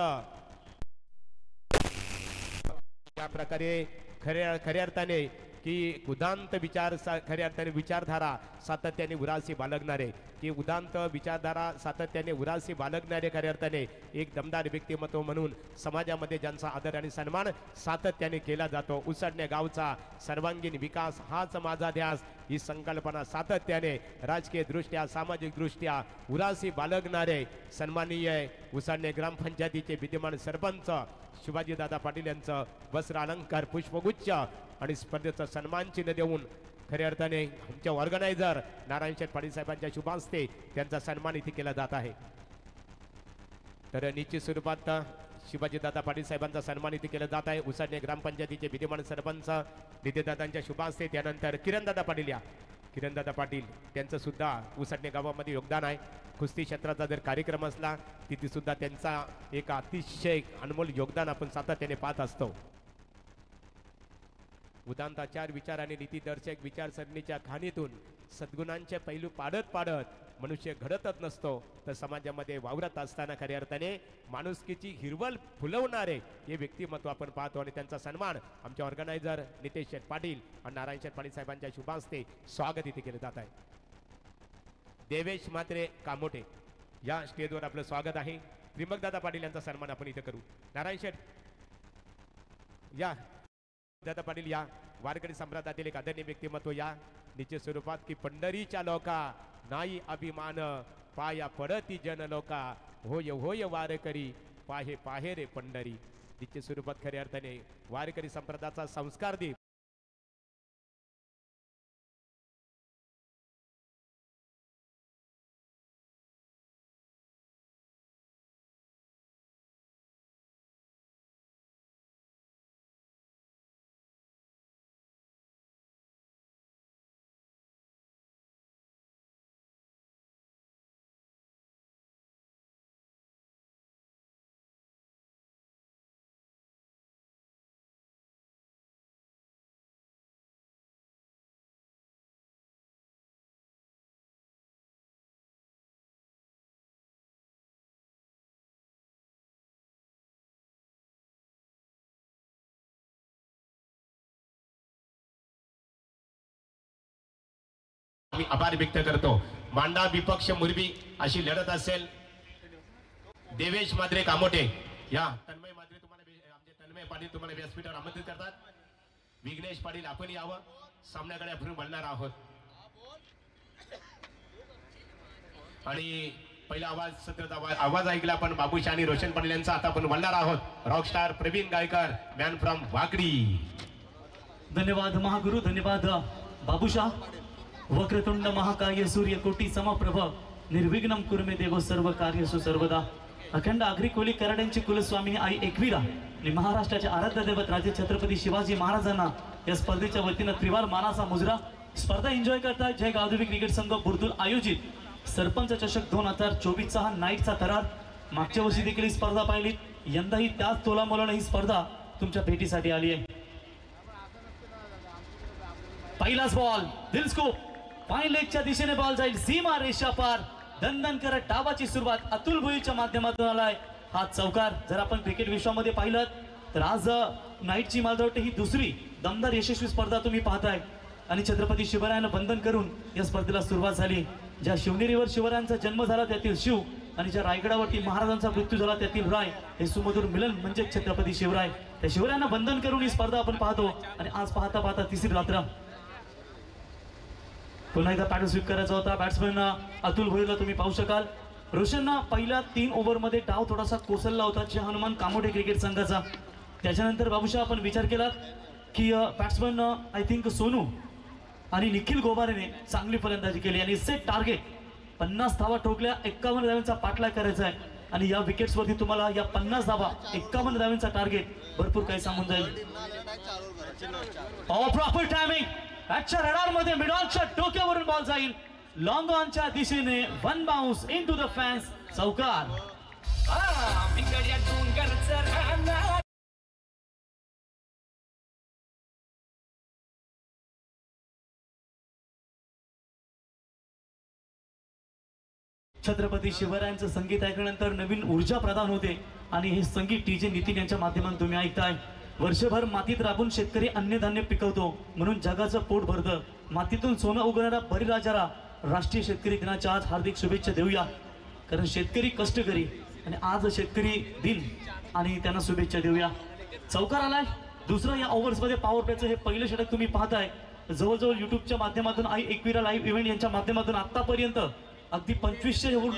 या प्रकारे खऱ्या अर्थाने की उदांत विचार खऱ्या अर्थाने विचारधारा सातत्याने उरासी बाळगणारे, की उदांत विचारधारा सातत्याने उरासी बाळगणारे खऱ्या अर्थाने एक दमदार व्यक्तिमत्व म्हणून समाजामध्ये ज्यांचा आदर आणि सन्मान सातत्याने केला जातो. उसडणे गावचा सर्वांगीण विकास हाच माझा ध्यास ही संकल्पना सातत्याने राजकीय दृष्ट्या सामाजिक दृष्ट्या उरासी बाळगणारे सन्माननीय उसडणे ग्रामपंचायतीचे विद्यमान सरपंच शिवाजीदादा पाटील यांचं वस्त्र अलंकार पुष्पगुच्छ आणि स्पर्धेचं सन्मान चिन्ह देऊन खऱ्या अर्थाने आमच्या ऑर्गनायझर नारायण शेठ पाटील साहेबांच्या शुभ हस्ते त्यांचा सन्मान इथे केला जात आहे. तर निश्चित स्वरूपात शिवाजीदादा पाटील साहेबांचा सन्मान इथे केला जात आहे. उसडणे ग्रामपंचायतीचे विद्यमान सरपंच नितीदादांच्या शुभ हस्ते, त्यानंतर किरणदादा पाटील या किरणदादा पाटील त्यांचं सुद्धा उसडणे गावामध्ये योगदान आहे. कुस्ती क्षेत्राचा जर कार्यक्रम असला तिथे सुद्धा त्यांचा एक अतिशय अनमोल योगदान आपण सातत्याने पाहत असतो. उदांत आचार विचार आणि नीतीदर्शक विचारसरणीच्या खाणीतून सद्गुणांचे पैलू पाडत पाडत मनुष्य घडतच नसतो, तर समाजामध्ये वावरत असताना खऱ्या अर्थाने माणुसकीची हिरवळ फुलवणारे हे व्यक्तिमत्व आपण पाहतो आणि त्यांचा सन्मान आमचे ऑर्गनायझर नितेश शेठ पाटील आणि नारायण शेठ पाटील साहेबांच्या शुभ हस्ते स्वागत इथे केले जात आहे. देवेश मात्रे कामोटे या स्टेजवर आपलं स्वागत आहे. त्रिमकदादा पाटील यांचा सन्मान आपण इथे करू. नारायण शेठ या, दादा पाटील या, वारकरी संप्रदायातील एक आदरणीय व्यक्तिमत्व या. निश्चित स्वरूपात की पंढरीच्या लोका नाही अभिमान पाया पडती जन लोका होय होय वारकरी पाहे पाहे रे पंढरी. निश्चित स्वरूपात खऱ्या अर्थाने वारकरी संप्रदायाचा संस्कार दे मी आभार व्यक्त करतो. मांडा विपक्ष मुरबी अशी लढत असेल. देवेश मात्रे कामोटे या, तन्मय मात्रे तुम्हाला आमचे तन्मय पाटील तुम्हाला व्यासपीठावर आमंत्रित करतात. विघ्नेश पाटील आपण यावं, सामन्याकडे आपण बोलणार आहोत. आणि पहिला आवाज सत्राचा आवाज ऐकला आपण बाबूशा आणि रोशन पाटील यांचा. आता आपण बोलणार आहोत rockstar Praveen Gaikar, man from Wakdi. धन्यवाद महागुरु, धन्यवाद बाबूशा. वक्रतुंड महाकाय सूर्यकोटी समप्रभ निर्विघ्नम कुर्मे देव सर्व कार्यसु सर्वदा. अखंड आगरी कोली कराड्यांची कुलस्वामिनी आई एकवीरा आणि महाराष्ट्राचे आराध्य दैवत राजे छत्रपती शिवाजी महाराजांना या स्पर्धेच्या वतीनं त्रिवार मानाचा मुजरा. स्पर्धा एन्जॉय करताय जय गावदेवी क्रिकेट संघ बुर्दुल आयोजित सरपंच चषक 2024चा हा नाईटचा थरार. मागच्या वर्षी देखील ही स्पर्धा पाहिली, यंदाही त्याच तोलामोलाने ही स्पर्धा तुमच्या भेटीसाठी आली आहे. पहिलाच बॉल दिलस्कोप फाईन लेगच्या दिशेने बॉल जाईल सीमा रेषा पार. दणदण करत डावाची सुरुवात अतुल भुईच्या माध्यमातून आलाय हा चौकार. जर आपण क्रिकेट विश्वामध्ये पाहिलं तर आज नाईटची मला वाटतं ही दुसरी दमदार यशस्वी स्पर्धा तुम्ही पाहताय. आणि छत्रपती शिवरायांना बंधन करून या स्पर्धेला सुरुवात झाली. ज्या शिवनेरीवर शिवरायांचा जन्म झाला त्यातील शिव आणि ज्या रायगडावरती महाराजांचा मृत्यू झाला त्यातील राय, हे सुमधुर मिलन म्हणजे छत्रपती शिवराय. त्या शिवरायांना बंधन करून ही स्पर्धा आपण पाहतो. आणि आज पाहता पाहता तिसरी रात्र. पुन्हा एकदा पॅडल स्वीप करायचा होता. बॅट्समॅन अतुल भोईरला तुम्ही पाहू शकाल. रोशनना पहिल्या 3 ओव्हरमध्ये डाव थोडासा कोसळला होता जे हनुमान कामोठे क्रिकेट संघाचा. त्याच्यानंतर बाबूशा आपण विचार केला की बॅट्समॅन आय थिंक सोनू आणि निखिल गोवारेने चांगली फलंदाजी केली आणि सेट टार्गेट 50 धावा ठोकल्या, 51 धावांचा पाठलाग करायचा आहे. आणि या विकेट्सवरती तुम्हाला या 50 धावा 51 धावांचा टार्गेट भरपूर काही सांगून जाईल. Proper timing. बॅटच्या रडार मध्ये मिड ऑनच्या डोक्यावरून बॉल जाईल लॉंग ऑनच्या दिशेने. 1 बाउन्स इनटू द फॅन्स. चौकार. छत्रपती शिवरायांचं संगीत ऐकल्यानंतर नवीन ऊर्जा प्रदान होते आणि हे संगीत टीजे नितीन यांच्या माध्यमातून तुम्ही ऐकताय. वर्षभर मातीत राबून शेतकरी अन्नधान्य पिकवतो म्हणून जगाचं पोट भरतं. मातीतून सोनं उगवणारा बळीराजाला राष्ट्रीय शेतकरी दिनाच्या आज हार्दिक शुभेच्छा देऊया. कारण शेतकरी कष्टकरी आणि आज शेतकरी दिन आणि त्यांना शुभेच्छा देऊया. चौकार आलाय दुसरं या ओव्हर्समध्ये पॉवर प्लेचं हे पहिलं षटक तुम्ही पाहताय. जवळजवळ युट्यूबच्या माध्यमातून आई एकविरा लाईव्ह इव्हेंट यांच्या माध्यमातून आतापर्यंत अगदी 2500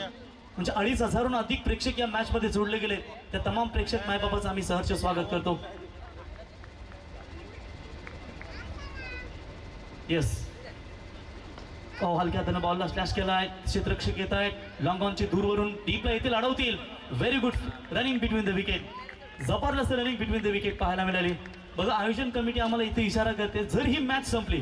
म्हणजे 2500हून अधिक प्रेक्षक या मॅच मध्ये जोडले गेले. त्या तमाम प्रेक्षक मायबाबाचं आम्ही सहर्ष स्वागत करतो. येस हलक्या हाताने बॉलला स्लॅश केलाय. क्षेत्ररक्षक येत आहेत. लॉंग ऑनची दूरवरून डीपला येतील अडवतील. Very good running between the wicket. जबरदस्त रनिंग बिटवीन द विकेट पाहायला मिळाली. बघा आयोजन कमिटी आम्हाला इथे इशारा करते जर ही मॅच संपली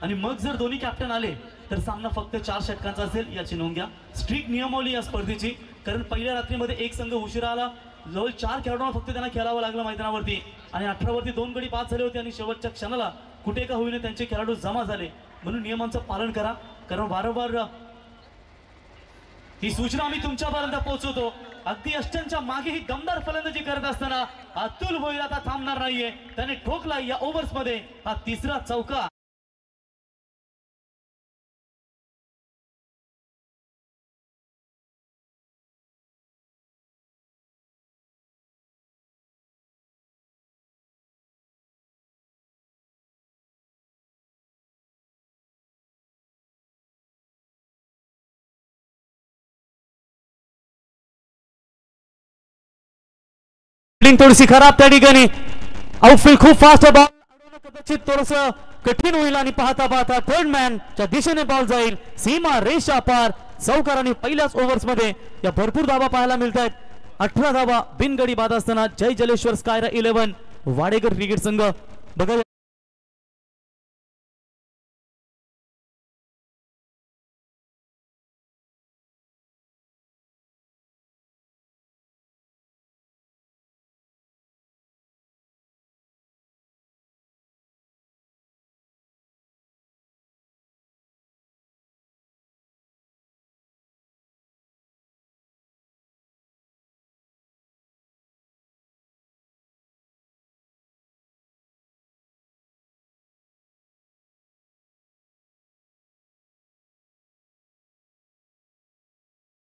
आणि मग जर दोन्ही कॅप्टन आले तर सामना फक्त 4 षटकांचा असेल याची नोंद घ्या. स्ट्रिक्ट नियमावली या स्पर्धेची. कारण पहिल्या रात्रीमध्ये एक संघ उशिरा आला. जवळ 4 खेळाडूंना फक्त त्यांना खेळावं लागलं मैदानावरती आणि 18 वरती 2 गडी बाद झाले होते आणि शेवटच्या क्षणाला कुठे का होईना त्यांचे खेळाडू जमा झाले. म्हणून नियमांचं पालन करा. कारण वारंवार ही सूचना आम्ही तुमच्यापर्यंत पोहोचवतो. अगदी अष्टनच्या मागे ही दमदार फलंदाजी करत असताना अतुल भोईर आता थांबणार नाहीये. त्याने ठोकला या ओव्हर्स मध्ये हा तिसरा चौका. थोडीशी खराब त्या ठिकाणी आउटफील्ड खूप फास्ट बॉल कदाचित थोडस कठीण होईल आणि पाहता पाहता थर्ड मॅन च्या दिशेने बॉल जाईल सीमा रेषा पार. चौकार आणि पहिल्याच ओव्हर्स मध्ये या भरपूर धावा पाहायला मिळत आहेत. 18 धावा बिनगडी बाद असताना जय जलेश्वर स्कायरा 11 वाडेकर क्रिकेट संघ. बघा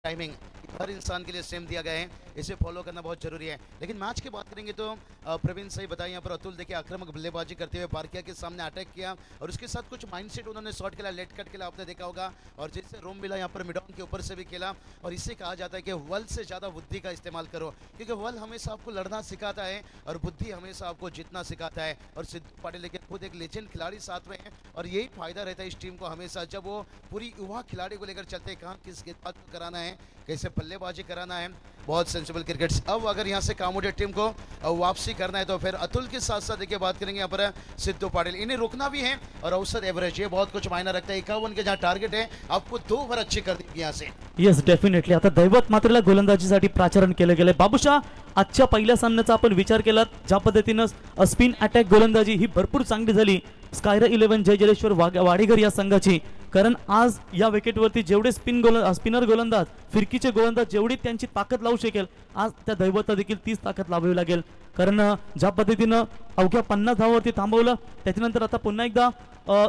टाइमिंग हर इंसान के लिए सेम दिया गया है. इसे फॉलो करना बहुत जरूरी है. लेकिन मैच की बात करेंगे तो प्रवीण सही बताया. यहाँ पर अतुल देखिए आक्रामक बल्लेबाजी करते हुए पारकिया के सामने अटैक किया और उसके साथ कुछ माइंडसेट उन्होंने शॉट खेला, लेट कट खेला, आपने देखा होगा. और जैसे रोम मिला यहाँ पर मिडॉन के ऊपर से भी खेला. और इससे कहा जाता है कि वल से ज़्यादा बुद्धि का इस्तेमाल करो क्योंकि वल हमेशा आपको लड़ना सिखाता है और बुद्धि हमेशा आपको जीतना सिखाता है. और सिद्धू पाटिल लेकिन खुद एक लेजेंड खिलाड़ी साथ में है और यही फायदा रहता है इस टीम को हमेशा जब वो पूरी युवा खिलाड़ी को लेकर चलते हैं. कहाँ किस गेंदबाज को कराना है, कैसे बल्लेबाजी कराना है. बहुत सेंसिबल क्रिकेट. अब अगर यहाँ से कामोडे टीम को वापसी करना है तो फिर अतुल के साथ साथ देखिए बात करेंगे यहाँ पर सिद्धू पाटिल. इन्हें रुकना भी है और औसत एवरेज ये बहुत कुछ मायना रखता है. 51 के जहाँ टारगेट है आपको 2 ओव्हर अच्छी कर देगी यहाँ से. Yes definitely. आता दैवत मात्रला गोलंदाजीसाठी प्राचारण केलं गेलंय. बाबूशा आजच्या पहिल्या सामन्याचा आपण विचार केला ज्या पद्धतीनं स्पिन अटॅक गोलंदाजी ही भरपूर चांगली झाली स्कायरा 11 जय जलेश्वर वाडेकर या संघाची. कारण आज या विकेटवरती जेवढे स्पिनर गोलंदाज फिरकीचे गोलंदाज जेवढी त्यांची ताकद लावू शकेल आज त्या दैवतला देखील 30 ताकद लावावी लागेल. कारण ज्या पद्धतीनं अवघ्या 50 धावावरती थांबवलं त्याच्यानंतर आता पुन्हा एकदा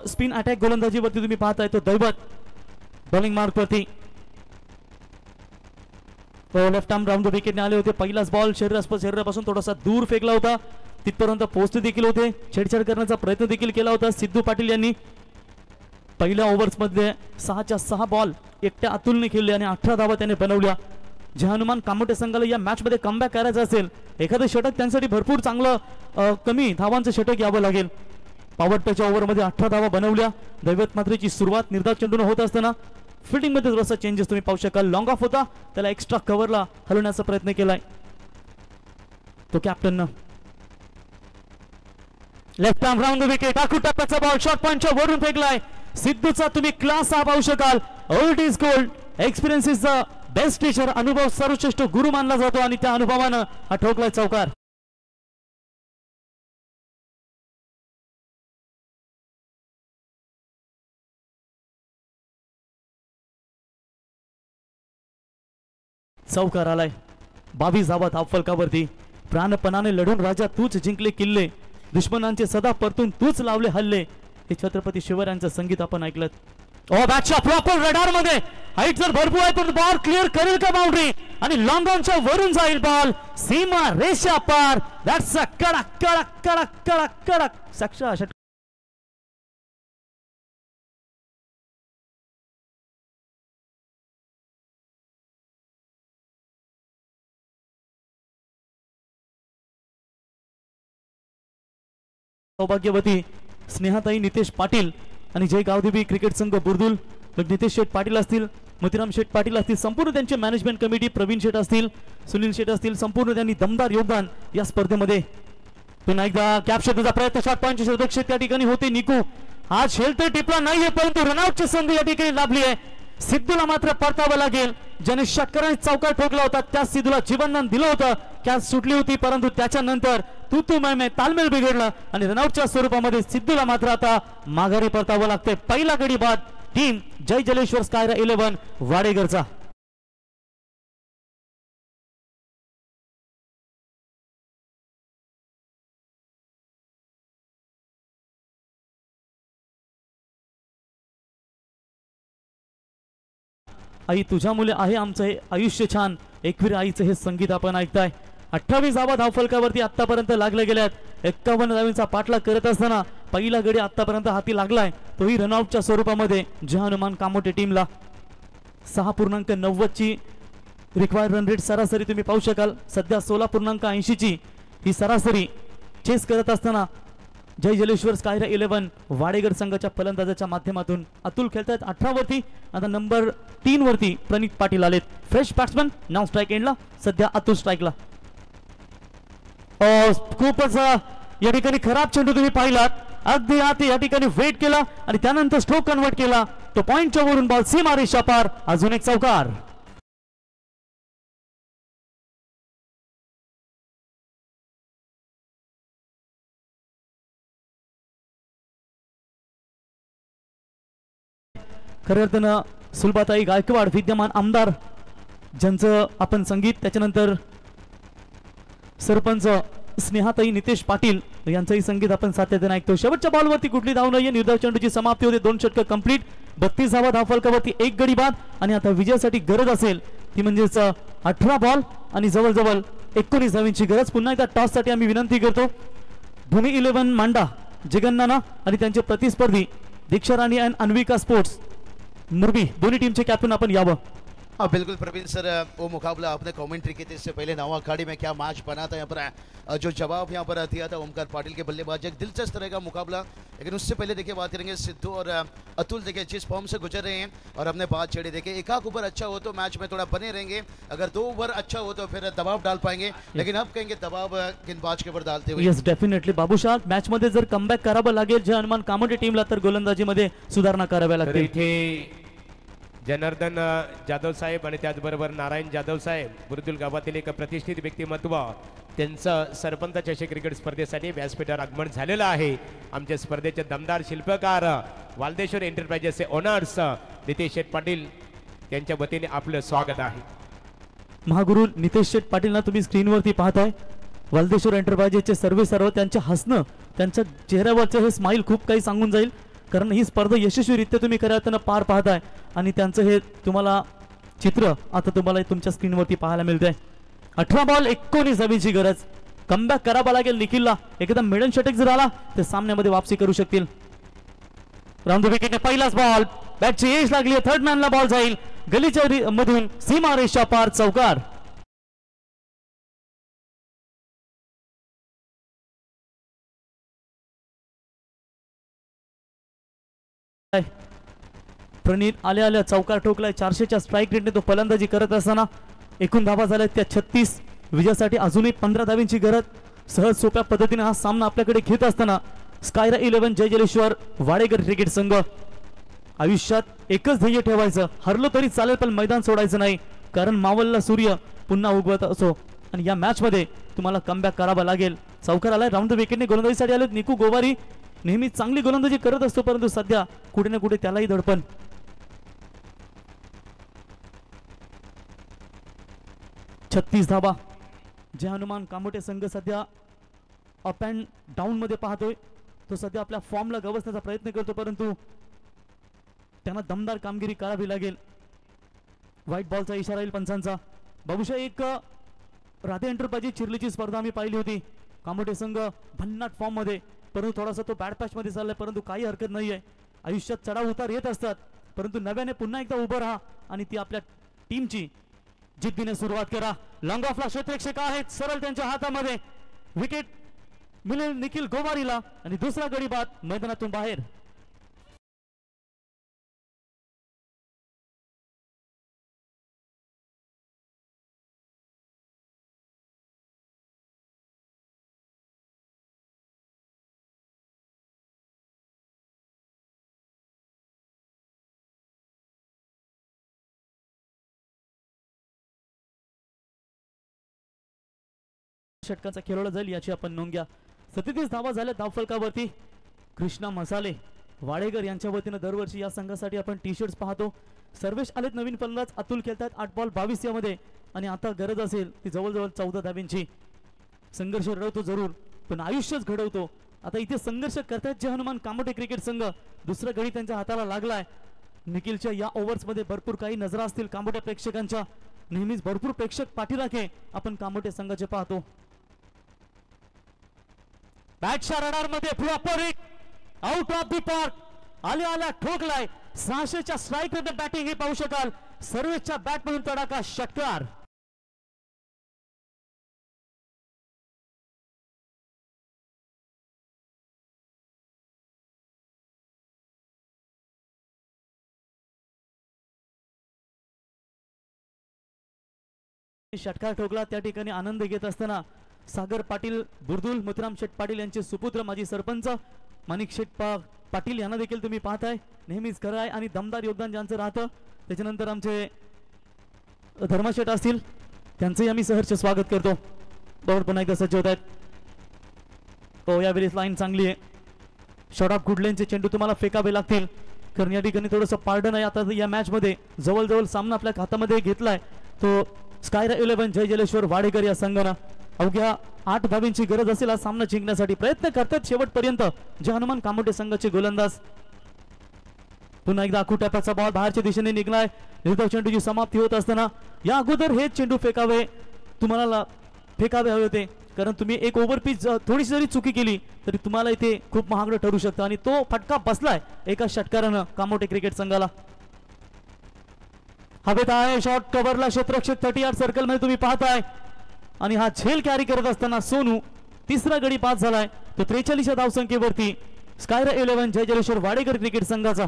स्पिन अटॅक गोलंदाजीवरती तुम्ही पाहताय तो दैवत बॉलिंग मार्कवरती तो लेफ्ट आर्म राऊंड द विकेटने आले होते. पहिलाच बॉल शरीरापासून थोडासा दूर फेकला होता. तिथपर्यंत पोहोचले देखील होते. छेडछाड करण्याचा प्रयत्न देखील केला होता सिद्धू पाटील यांनी. पहिल्या ओव्हर्स मध्ये 6च्या 6 बॉल एकट्या अतुलने खेळले आणि 18 धावा त्याने बनवल्या. जे हनुमान कामोटे संघाला या मॅच मध्ये कमबॅक करायचं असेल एखादं षटक त्यांच्यासाठी भरपूर चांगलं कमी धावांचं षटक यावं लागेल. पॉवर प्लेच्या ओव्हर मध्ये 18 धावा बनवल्या. दैवत मात्रेची सुरुवात निर्धार चेंडूने होत असताना फिल्डिंग मध्ये थोडासा चेंजेस तुम्ही पाहू शकाल. लॉंग ऑफ होता त्याला एक्स्ट्रा कव्हरला हलवण्याचा प्रयत्न केलाय तो कॅप्टननं. Left arm round the wicket आखूड टप्प्याचा बॉल शॉर्ट पॉइंटच्या वरून फेकलाय. सिद्धूचा तुम्ही क्लास हा पाहू शकाल. Old is gold. Experience is the best teacher. अनुभव सर्वश्रेष्ठ गुरु मानला जातो आणि त्या अनुभवानं हा ठोकलाय चौकार. चौकार आलाय. 22 धावा धाव फलकावरती. प्राणपणाने लढून राजा तूच जिंकले किल्ले, दुश्मनांचे सदा परतून तूच लावले हल्ले, हे छत्रपती शिवरायांचं संगीत आपण ऐकलं. ओ बॅटच्या प्रॉपर रडार मध्ये हाईट जर भरपूर आहे तर बॉल क्लिअर करेल का बाउंड्री, आणि लॉंग ऑनच्या वरून जाईल बॉल सीमा रेषा पार. दॅट्स अ कडक कडक कडक कडक कडक साक्षा षटकार. सौभाग्यवती स्नेहाताई नितेश पाटील आणि जय गावदेवी क्रिकेट संघ बुर्दुल, नितेश शेठ पाटील असतील, मतिराम शेठ पाटील असतील, संपूर्ण त्यांचे मॅनेजमेंट कमिटी, प्रवीण शेठ असतील, सुनील शेठ असतील, संपूर्ण त्यांनी दमदार योगदान या स्पर्धेमध्ये. पुन्हा एकदा कॅप शोधण्याचा प्रयत्न, शॉट पॉईंटचे शोधक त्या ठिकाणी होते निकू. आज शेल्टर टिपला नाहीये परंतु रनआउटची संधी या ठिकाणी लाभली आहे. सिद्धूला मात्र परतावं लागेल. ज्याने षटकाराने चौकार ठोकला होता त्या सिद्धूला जीवनदान दिलं होतं, कॅच सुटली होती परंतु त्याच्यानंतर तू मैं तालमेल बिघडला आणि रनआउटच्या स्वरूपामध्ये सिद्धूला मात्र आता माघारी परतावं लागते. पहिला गडी बाद टीम जय जलेश्वर स्कायरा 11 वाडेगरचा. आई तुझ्या मुले आहे आमचं हे आयुष्य छान, एकवीर आईचं हे संगीत आपण ऐकताय. 28 धावा धावफलकावरती आतापर्यंत लागल्या गेल्यात. 51 धावांचा पाठलाग करत असताना पहिला गडी आतापर्यंत हाती लागलाय, तोही रनआउटच्या स्वरूपामध्ये जय हनुमान कामोटे टीमला. 6.90 ची रिक्वायर्ड रन रेट सरासरी तुम्ही पाहू शकाल. सध्या 16.80 ची ही सरासरी चेस करत असताना जय जलेश्वर स्कायरा 11 वाडेगर संघाच्या फलंदाजाच्या माध्यमातून अतुल खेळतात 18 वरती. आता नंबर 3 वरती प्रणित पाटील आलेत. फ्रेश बॅट्समन नाव स्ट्राइक एंडला, सध्या अतुल स्ट्राइकला. खूपच या ठिकाणी खराब चेंडू तुम्ही पाहिलात. अगदी आत या ठिकाणी वेट केला आणि त्यानंतर स्ट्रोक कन्वर्ट केला. तो पॉइंटच्या वरून बॉल सीमा रेषा पार. अजून एक चौकार. खऱ्या अर्थानं सुलभाताई गायकवाड विद्यमान आमदार ज्यांचं आपण संगीत, त्याच्यानंतर सरपंच स्नेहाताई नितेश पाटील यांचंही संगीत आपण सातत्याने ऐकतो. शेवटच्या बॉलवरती कुठली धाव नाहीये. निर्धाव चेंडूची समाप्ती होते. 2 षटक कंप्लीट. 32 धावा धावफलकावरती 1 गडी बाद. आणि आता विजयासाठी गरज असेल ती म्हणजेच 18 बॉल आणि जवळजवळ 19 धावांची गरज. पुन्हा एकदा टॉस साठी आम्ही विनंती करतो. भूमी 11 मांडा जगन्नाना आणि त्यांचे प्रतिस्पर्धी दीक्षा राणी आणि अन्विका स्पोर्ट्स मुरबी, दोनों टीम के कैप्टन अपन यावा. हाँ बिल्कुल प्रवीण सर, वो मुकाबला आपने कमेंट्री की थी इससे पहले नवा अखाड़ी में, क्या मैच बना था यहाँ पर, जो जवाब यहाँ पर दिया था ओमकार पाटिल के बल्लेबाज. एक दिलचस्प रहेगा मुकाबला. लेकिन उससे पहले देखिए बात करेंगे सिद्धू और अतुल. देखिए जिस फॉर्म से गुजर रहे हैं और हमने बात छेड़ी. देखिए एक ओवर अच्छा हो तो मैच में थोड़ा बने रहेंगे, अगर 2 ओवर अच्छा हो तो फिर दबाव डाल पाएंगे. लेकिन अब कहेंगे दबाव गेंदबाज के ऊपर डालते हुए. यस डेफिनेटली बाबूशाह, मॅच मध्ये जर कमबॅक करावं लागेल जय हनुमान कामोटे टीमला तर गोलंदाजीमध्ये सुधारणा कराव्या लागतील. इथे जनार्दन जाधव साहेब आणि त्याचबरोबर नारायण जाधव साहेब बुर्दुल गावातील एक प्रतिष्ठित व्यक्तिमत्व, त्यांचं सरपंच चषक क्रिकेट स्पर्धेसाठी व्यासपीठावर आगमन झालेलं आहे. आमच्या स्पर्धेचे दमदार शिल्पकार वालदेश्वर एंटरप्राइजेसचे ओनर्स नितेश शेठ पाटील यांच्या वतीने आपलं स्वागत आहे. महागुरु नितेश शेठ पाटील ना तुम्ही स्क्रीनवरती पाहताय. वालदेश्वर एंटरप्राइजेसचे सर्व त्यांचे हसणं, त्यांच्या चेहऱ्यावरचे हे स्माइल खूप काही सांगून जाईल, कारण ही स्पर्धा यशस्वीरित्या तुम्ही खऱ्या अर्थानं पार पाहताय आणि त्यांचं हे तुम्हाला चित्र आता तुम्हाला तुमच्या स्क्रीनवरती पाहायला मिळतंय. 18 बॉल 19 धावांची गरज. कमबॅक करावा लागेल निखिलला. एकदम मिडन षटक जर आला तर सामन्यामध्ये वापसी करू शकतील. राऊंड द विकेटने पहिलाच बॉल, बॅटची एज लागली. थर्ड मॅनला बॉल जाईल गलीच्या मधून सीमा रेषा पार. चौकार. प्रणित आल्या चौकार ठोकलाय. 400च्या स्ट्राइक रेटने तो फलंदाजी करत असताना एकूण धावा झाल्या त्या 36. विजयासाठी अजूनही 15 धावांची गरज. सहज सोप्या पद्धतीने हा सामना आपल्याकडे घेत असताना स्कायरा 11 जय जलेश्वर वाडेगर क्रिकेट संघ आयुष्यात एकच ध्येय ठेवायचं, हरलो तरी चालेल पण मैदान सोडायचं नाही, कारण मावळला सूर्य पुन्हा उगवत असो आणि या मॅच मध्ये तुम्हाला कमबॅक करावा लागेल. चौकार आलाय. राऊंड द विकेटने गोलंदाजीसाठी आले निकू गोवारी. नेहमी चांगली गोलंदाजी करत असतो परंतु सध्या कुठे ना कुठे त्यालाही दडपण. 36 धावा जे हनुमान कामोटे संघ सध्या अप अँड डाऊन मध्ये पाहतोय, तो सध्या आपल्या फॉर्मला गवसण्याचा प्रयत्न करतो, परंतु त्यांना दमदार कामगिरी करावी लागेल. व्हाईट बॉलचा इशारा येईल पंचांचा. बहुशा एक राधे एंटरप्राइजेस चिरलीची स्पर्धा आम्ही पाहिली होती. कामोटे संघ भन्नाट फॉर्म मध्ये, परंतु थोडासा तो बॅड पॅच मध्ये चाललाय, परंतु काही हरकत नाहीये. आयुष्यात चढाव उतार येत असतात, परंतु नव्याने पुन्हा एकदा उभं राहा आणि ती आपल्या टीमची जिद्दीने सुरुवात करा. लॉंग ऑफला क्षेत्ररक्षक आहेत, सरळ त्यांच्या हातामध्ये विकेट मिळेल निखिल गोवारीला आणि दुसरा गडी बाद मैदानातून बाहेर. षटकांचा खेळवला जाईल याची आपण नोंद घ्या. 37 धावा झाल्या धावफलकावरती. कृष्णा मसाले वाडेकर यांच्या वतीनं दरवर्षी या संघासाठी आपण टी शर्ट्स पाहतो. सर्वेश आलेत नवीन फलंदाज, अतुल खेळतात 8 बॉल 22 यामध्ये आणि आता गरज असेल ती जवळजवळ 14 धाव्यांची. संघर्ष रडवतो जरूर, पण आयुष्यच घडवतो. आता इथे संघर्ष करतायत जे हनुमान कामोटे क्रिकेट संघ. दुसरा गडी त्यांच्या हाताला लागलाय. निखिलच्या या ओव्हर्समध्ये भरपूर काही नजरा असतील कामोटे प्रेक्षकांच्या. नेहमीच भरपूर प्रेक्षक पाठीराखे आपण कामोटे संघाचे पाहतो. बॅटच्या रडार मध्ये proper out of the park आल्या ठोकलाय. 600च्या स्ट्राईक रेट बॅटिंग हे पाहू शकाल. सर्वेच्या बॅट मधून तडाखा षटकार. षटकार ठोकला. त्या ठिकाणी आनंद घेत असताना सागर पाटील बुर्दुल, मुतराम शेठ पाटील यांचे सुपुत्र माजी सरपंच माणिक शेठ पाटील यांना देखील तुम्ही पाहताय. नेहमीच खरं आहे आणि दमदार योगदान ज्यांचं राहतं. त्याच्यानंतर आमचे धर्मशेठ असतील, त्यांचंही आम्ही सहर्ष स्वागत करतो. बॉल पुन्हा एकदा सज्ज होत आहेत. हो, यावेळेस लाईन चांगली आहे. शॉर्ट ऑफ गुडलेनचे चेंडू तुम्हाला फेकावे लागतील, कारण या ठिकाणी थोडंसं पार्डन आहे. आता या मॅच मध्ये जवळजवळ सामना आपल्या हातामध्ये घेतलाय तो स्कायरा 11 जय जलेश्वर वाडेकर या संघानं. अवघ्या 8 धावींची गरज असेल हा सामना जिंकण्यासाठी. प्रयत्न करतात शेवटपर्यंत जे हनुमान कामोटे संघाचे गोलंदाज. पुन्हा एकदा आखूटाप्याचा बॉल बाहेरच्या दिशेने निघलाय. निर्धाव चेंडूची समाप्ती होत असताना या अगोदर हे चेंडू तुम्हाला फेकावे हवे होते, कारण तुम्ही एक ओव्हर पिच थोडीशी जरी चुकी केली तरी तुम्हाला इथे खूप महागडं ठरू शकतं आणि तो फटका बसलाय एका षटकारानं कामोटे क्रिकेट संघाला. हवेत आहे शॉट कव्हरला क्षेत्ररक्षक 30 सर्कल मध्ये तुम्ही पाहताय आणि हा झेल कॅरी करत असताना सोनू तिसरा गडी पास झालाय. तो 43 धावसंख्येवरती स्कायरा 11 जय जलेश्वर वाडेकर क्रिकेट संघाचा.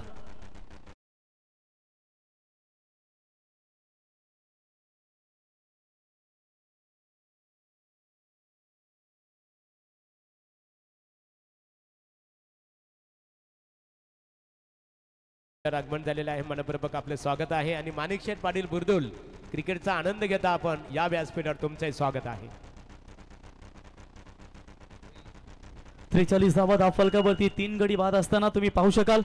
आगमन झालेलं आहे. मनपूर्वक आपले स्वागत आहे आणि माणिक शेठ पाटील बुर्दुल क्रिकेटचा आनंद घेता आपण या व्यासपीठावर तुमचे स्वागत आहे. 43 धावा धावफलकावरती 3 गडी बाद असताना तुम्ही पाहू शकाल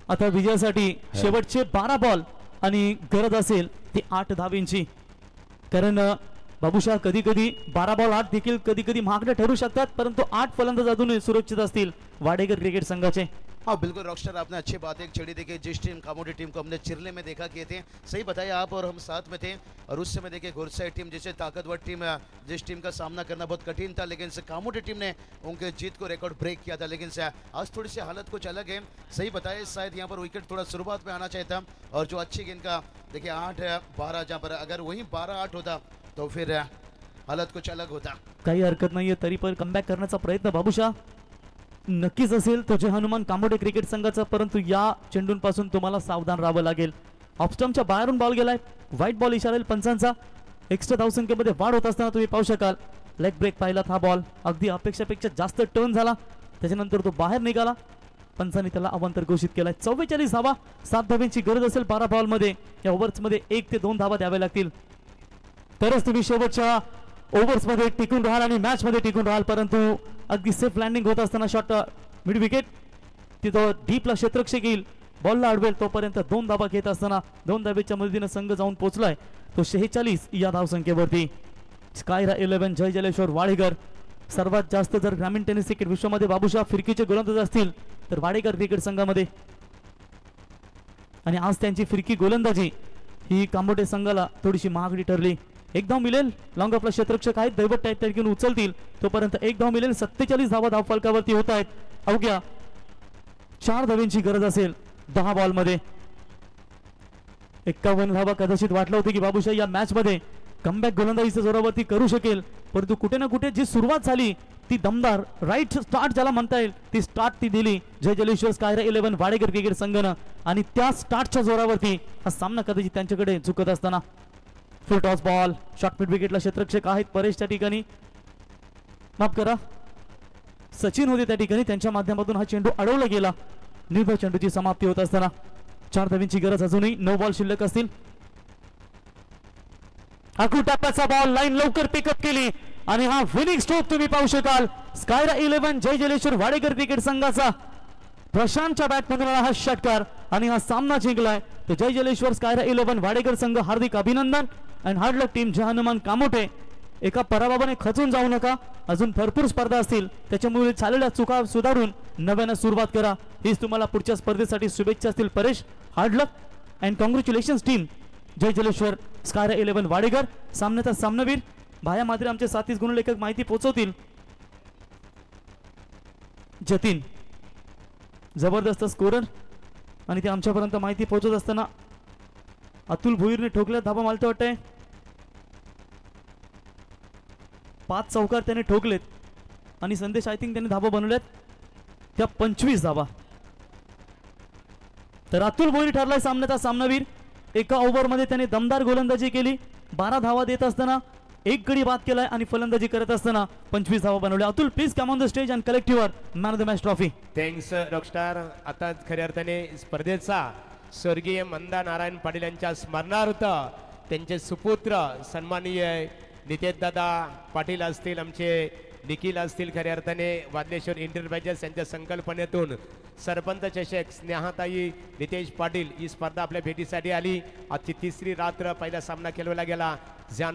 आता विजयासाठी शेवटचे 12 बॉल आणि गरज असेल ती 8 धावींची, कारण बाबूशाह कधी कधी 12 बॉल 8 देखील कधी कधी महागडे ठरू शकतात, परंतु 8 फलंदाज अजूनही सुरक्षित असतील वाडेकर क्रिकेट संघाचे. हाँ बिल्कुल रॉकस्टार, आपने अच्छी बात एक छड़ी देखी. जिस टीम कामोटी टीम को हमने चिरले में देखा किए थे, सही बताया आप और हम साथ में थे. और उस समय देखिए घुरसाई टीम जैसे ताकतवर टीम है, जिस टीम का सामना करना बहुत कठिन था, लेकिन से कामोटी टीम ने उनके जीत को रिकॉर्ड ब्रेक किया था. लेकिन से आज थोड़ी सी हालत कुछ अलग है. सही बताया, शायद यहाँ पर विकेट थोड़ा शुरुआत में आना चाहिए था. और जो अच्छी गेंद का देखिए 8-12, जहाँ पर अगर वही 12-8 होता तो फिर हालत कुछ अलग होता. काही हरकत नाहीये, तरी पण कमबॅक करण्याचा प्रयत्न बाबूशाह नक्कीच असेल तो जे हनुमान कामोटे क्रिकेट संघाचा, परंतु या चेंडूंपासून तुम्हाला सावधान राहावं लागेल. ऑफस्टम्पच्या बाहेरून बॉल गेलाय. व्हाईट बॉल इशारा पंचांचा. एक्स्ट्रा धावसंख्येमध्ये वाढ होत असताना तुम्ही पाहू शकाल लेग ब्रेक पाहिलात. हा बॉल अगदी अपेक्षेपेक्षा जास्त टर्न झाला, त्याच्यानंतर तो बाहेर निघाला. पंचांनी त्याला अवांतर घोषित केलाय. 44 धावा 7 धाव्यांची गरज असेल 12 बॉल मध्ये. या ओव्हर्स मध्ये 1 ते 2 धावा द्याव्या लागतील, तरच तुम्ही शेवटच्या ओव्हर्स मध्ये टिकून राहाल आणि मॅच मध्ये टिकून राहाल. परंतु अगदी सेफ लँडिंग होत असताना शॉट मिड विकेट तिथं डीपला क्षेत्ररक्षक येईल, बॉलला अडवेल तोपर्यंत 2 धावा घेत असताना 2 धावेच्या मदतीने संघ जाऊन पोहोचलाय तो 46 या धावसंख्येवरती. स्कायरा 11 जय जलेश्वर वाडेकर. सर्वात जास्त जर ग्रामीण टेनिस क्रिकेट विश्वामध्ये बाबूशाह फिरकीचे गोलंदाज असतील तर वाडेकर क्रिकेट संघामध्ये, आणि आज त्यांची फिरकी गोलंदाजी ही कांबोटे संघाला थोडीशी महागडी ठरली. एक धाव मिळेल, लॉंग ऑफला क्षेत्ररक्षक आहेत, दैवत टाईप त्या ठिकाणी उचलतील तोपर्यंत एक धाव मिळेल. 47 धावा धावफलकावरती होत आहेत. अवघ्या 4 धावांची गरज असेल 10 बॉलमध्ये. 51 धावा कदाचित वाटलं होतं की बाबूशाह या मॅच मध्ये कमबॅक गोलंदाजीच्या जोरावरती करू शकेल, परंतु कुठे ना कुठे जी सुरुवात झाली ती दमदार राईट स्टार्ट ज्याला म्हणता येईल ती स्टार्ट ती दिली जय जलेश्वर स्कायरा 11 वाडेकर क्रिकेट संघानं, आणि त्या स्टार्टच्या जोरावरती हा सामना कदाचित त्यांच्याकडे झुकत असताना. Full toss ball, short mid विकेटला क्षेत्ररक्षक आहेत परेश त्या ठिकाणी, माफ करा सचिन होते त्या ठिकाणी, त्यांच्या माध्यमातून हा चेंडू अडवला गेला. निर्भय चेंडूची समाप्ती होत असताना 4 धावांची गरज अजूनही, 9 बॉल शिल्लक असतील. आखू टप्प्याचा बॉल लाईन लवकर पिकअप केली आणि हा विनिंग स्ट्रोक तुम्ही पाहू शकाल. स्कायरा 11 जय जलेश्वर वाडेकर क्रिकेट संघाचा प्रशांतच्या बॅटमधून हा षटकार आणि हा सामना जिंकलाय. तर जय जलेश्वर स्कायरा 11 वाडेकर संघ हार्दिक अभिनंदन. आणि हार्ड लक टीम जय हनुमान कामोठे, एका पराभवाने खचून जाऊ नका, अजून भरपूर स्पर्धा असतील, त्याच्यामुळे झालेल्या चुका सुधारून नव्यानं सुरुवात करा. हीच तुम्हाला पुढच्या स्पर्धेसाठी शुभेच्छा असतील Paresh. Hard luck and congratulations team Jai Jaleshwar स्कायरा 11 वाडेकर. सामन्याचा सामनावीर भाया मात्रे आमचे साथीच गुणलेखक माहिती पोहोचवतील. जतीन जबरदस्त स्कोरर आणि ते आमच्यापर्यंत माहिती पोहोचत असताना अतुल भोईरने ठोकल्या धाबा मालते वाटतंय. 5 चौकार त्याने ठोकलेत आणि संदेश आय थिंक त्यांनी धाबा बनवल्यात त्या 25 धाबा. तर अतुल भोईर ठरलाय सामन्याचा सामनावीर. एका ओव्हरमध्ये त्याने दमदार गोलंदाजी केली, 12 धावा देत असताना 1 गडी बाद केलाय आणि फलंदाजी करत असताना 25 धावा बनवल्या. Atul please come on the stage and collect your man of the match trophy. Thanks Rockstar. आता खऱ्या अर्थाने स्पर्धेचा स्वर्गीय मंदा नारायण पाटील यांच्या स्मरणार्थ त्यांचे सुपुत्र सन्माननीय नितेश दादा पाटील असतील, आमचे निखिल असतील, खऱ्या अर्थाने वादलेश्वर एंटरप्राइजेस यांच्या संकल्पनेतून सरपंच चषक स्नेहाताई नितेश पाटील ही स्पर्धा आपल्या भेटीसाठी आली. आजची 3री रात्र पहिला सामना खेळवला गेला.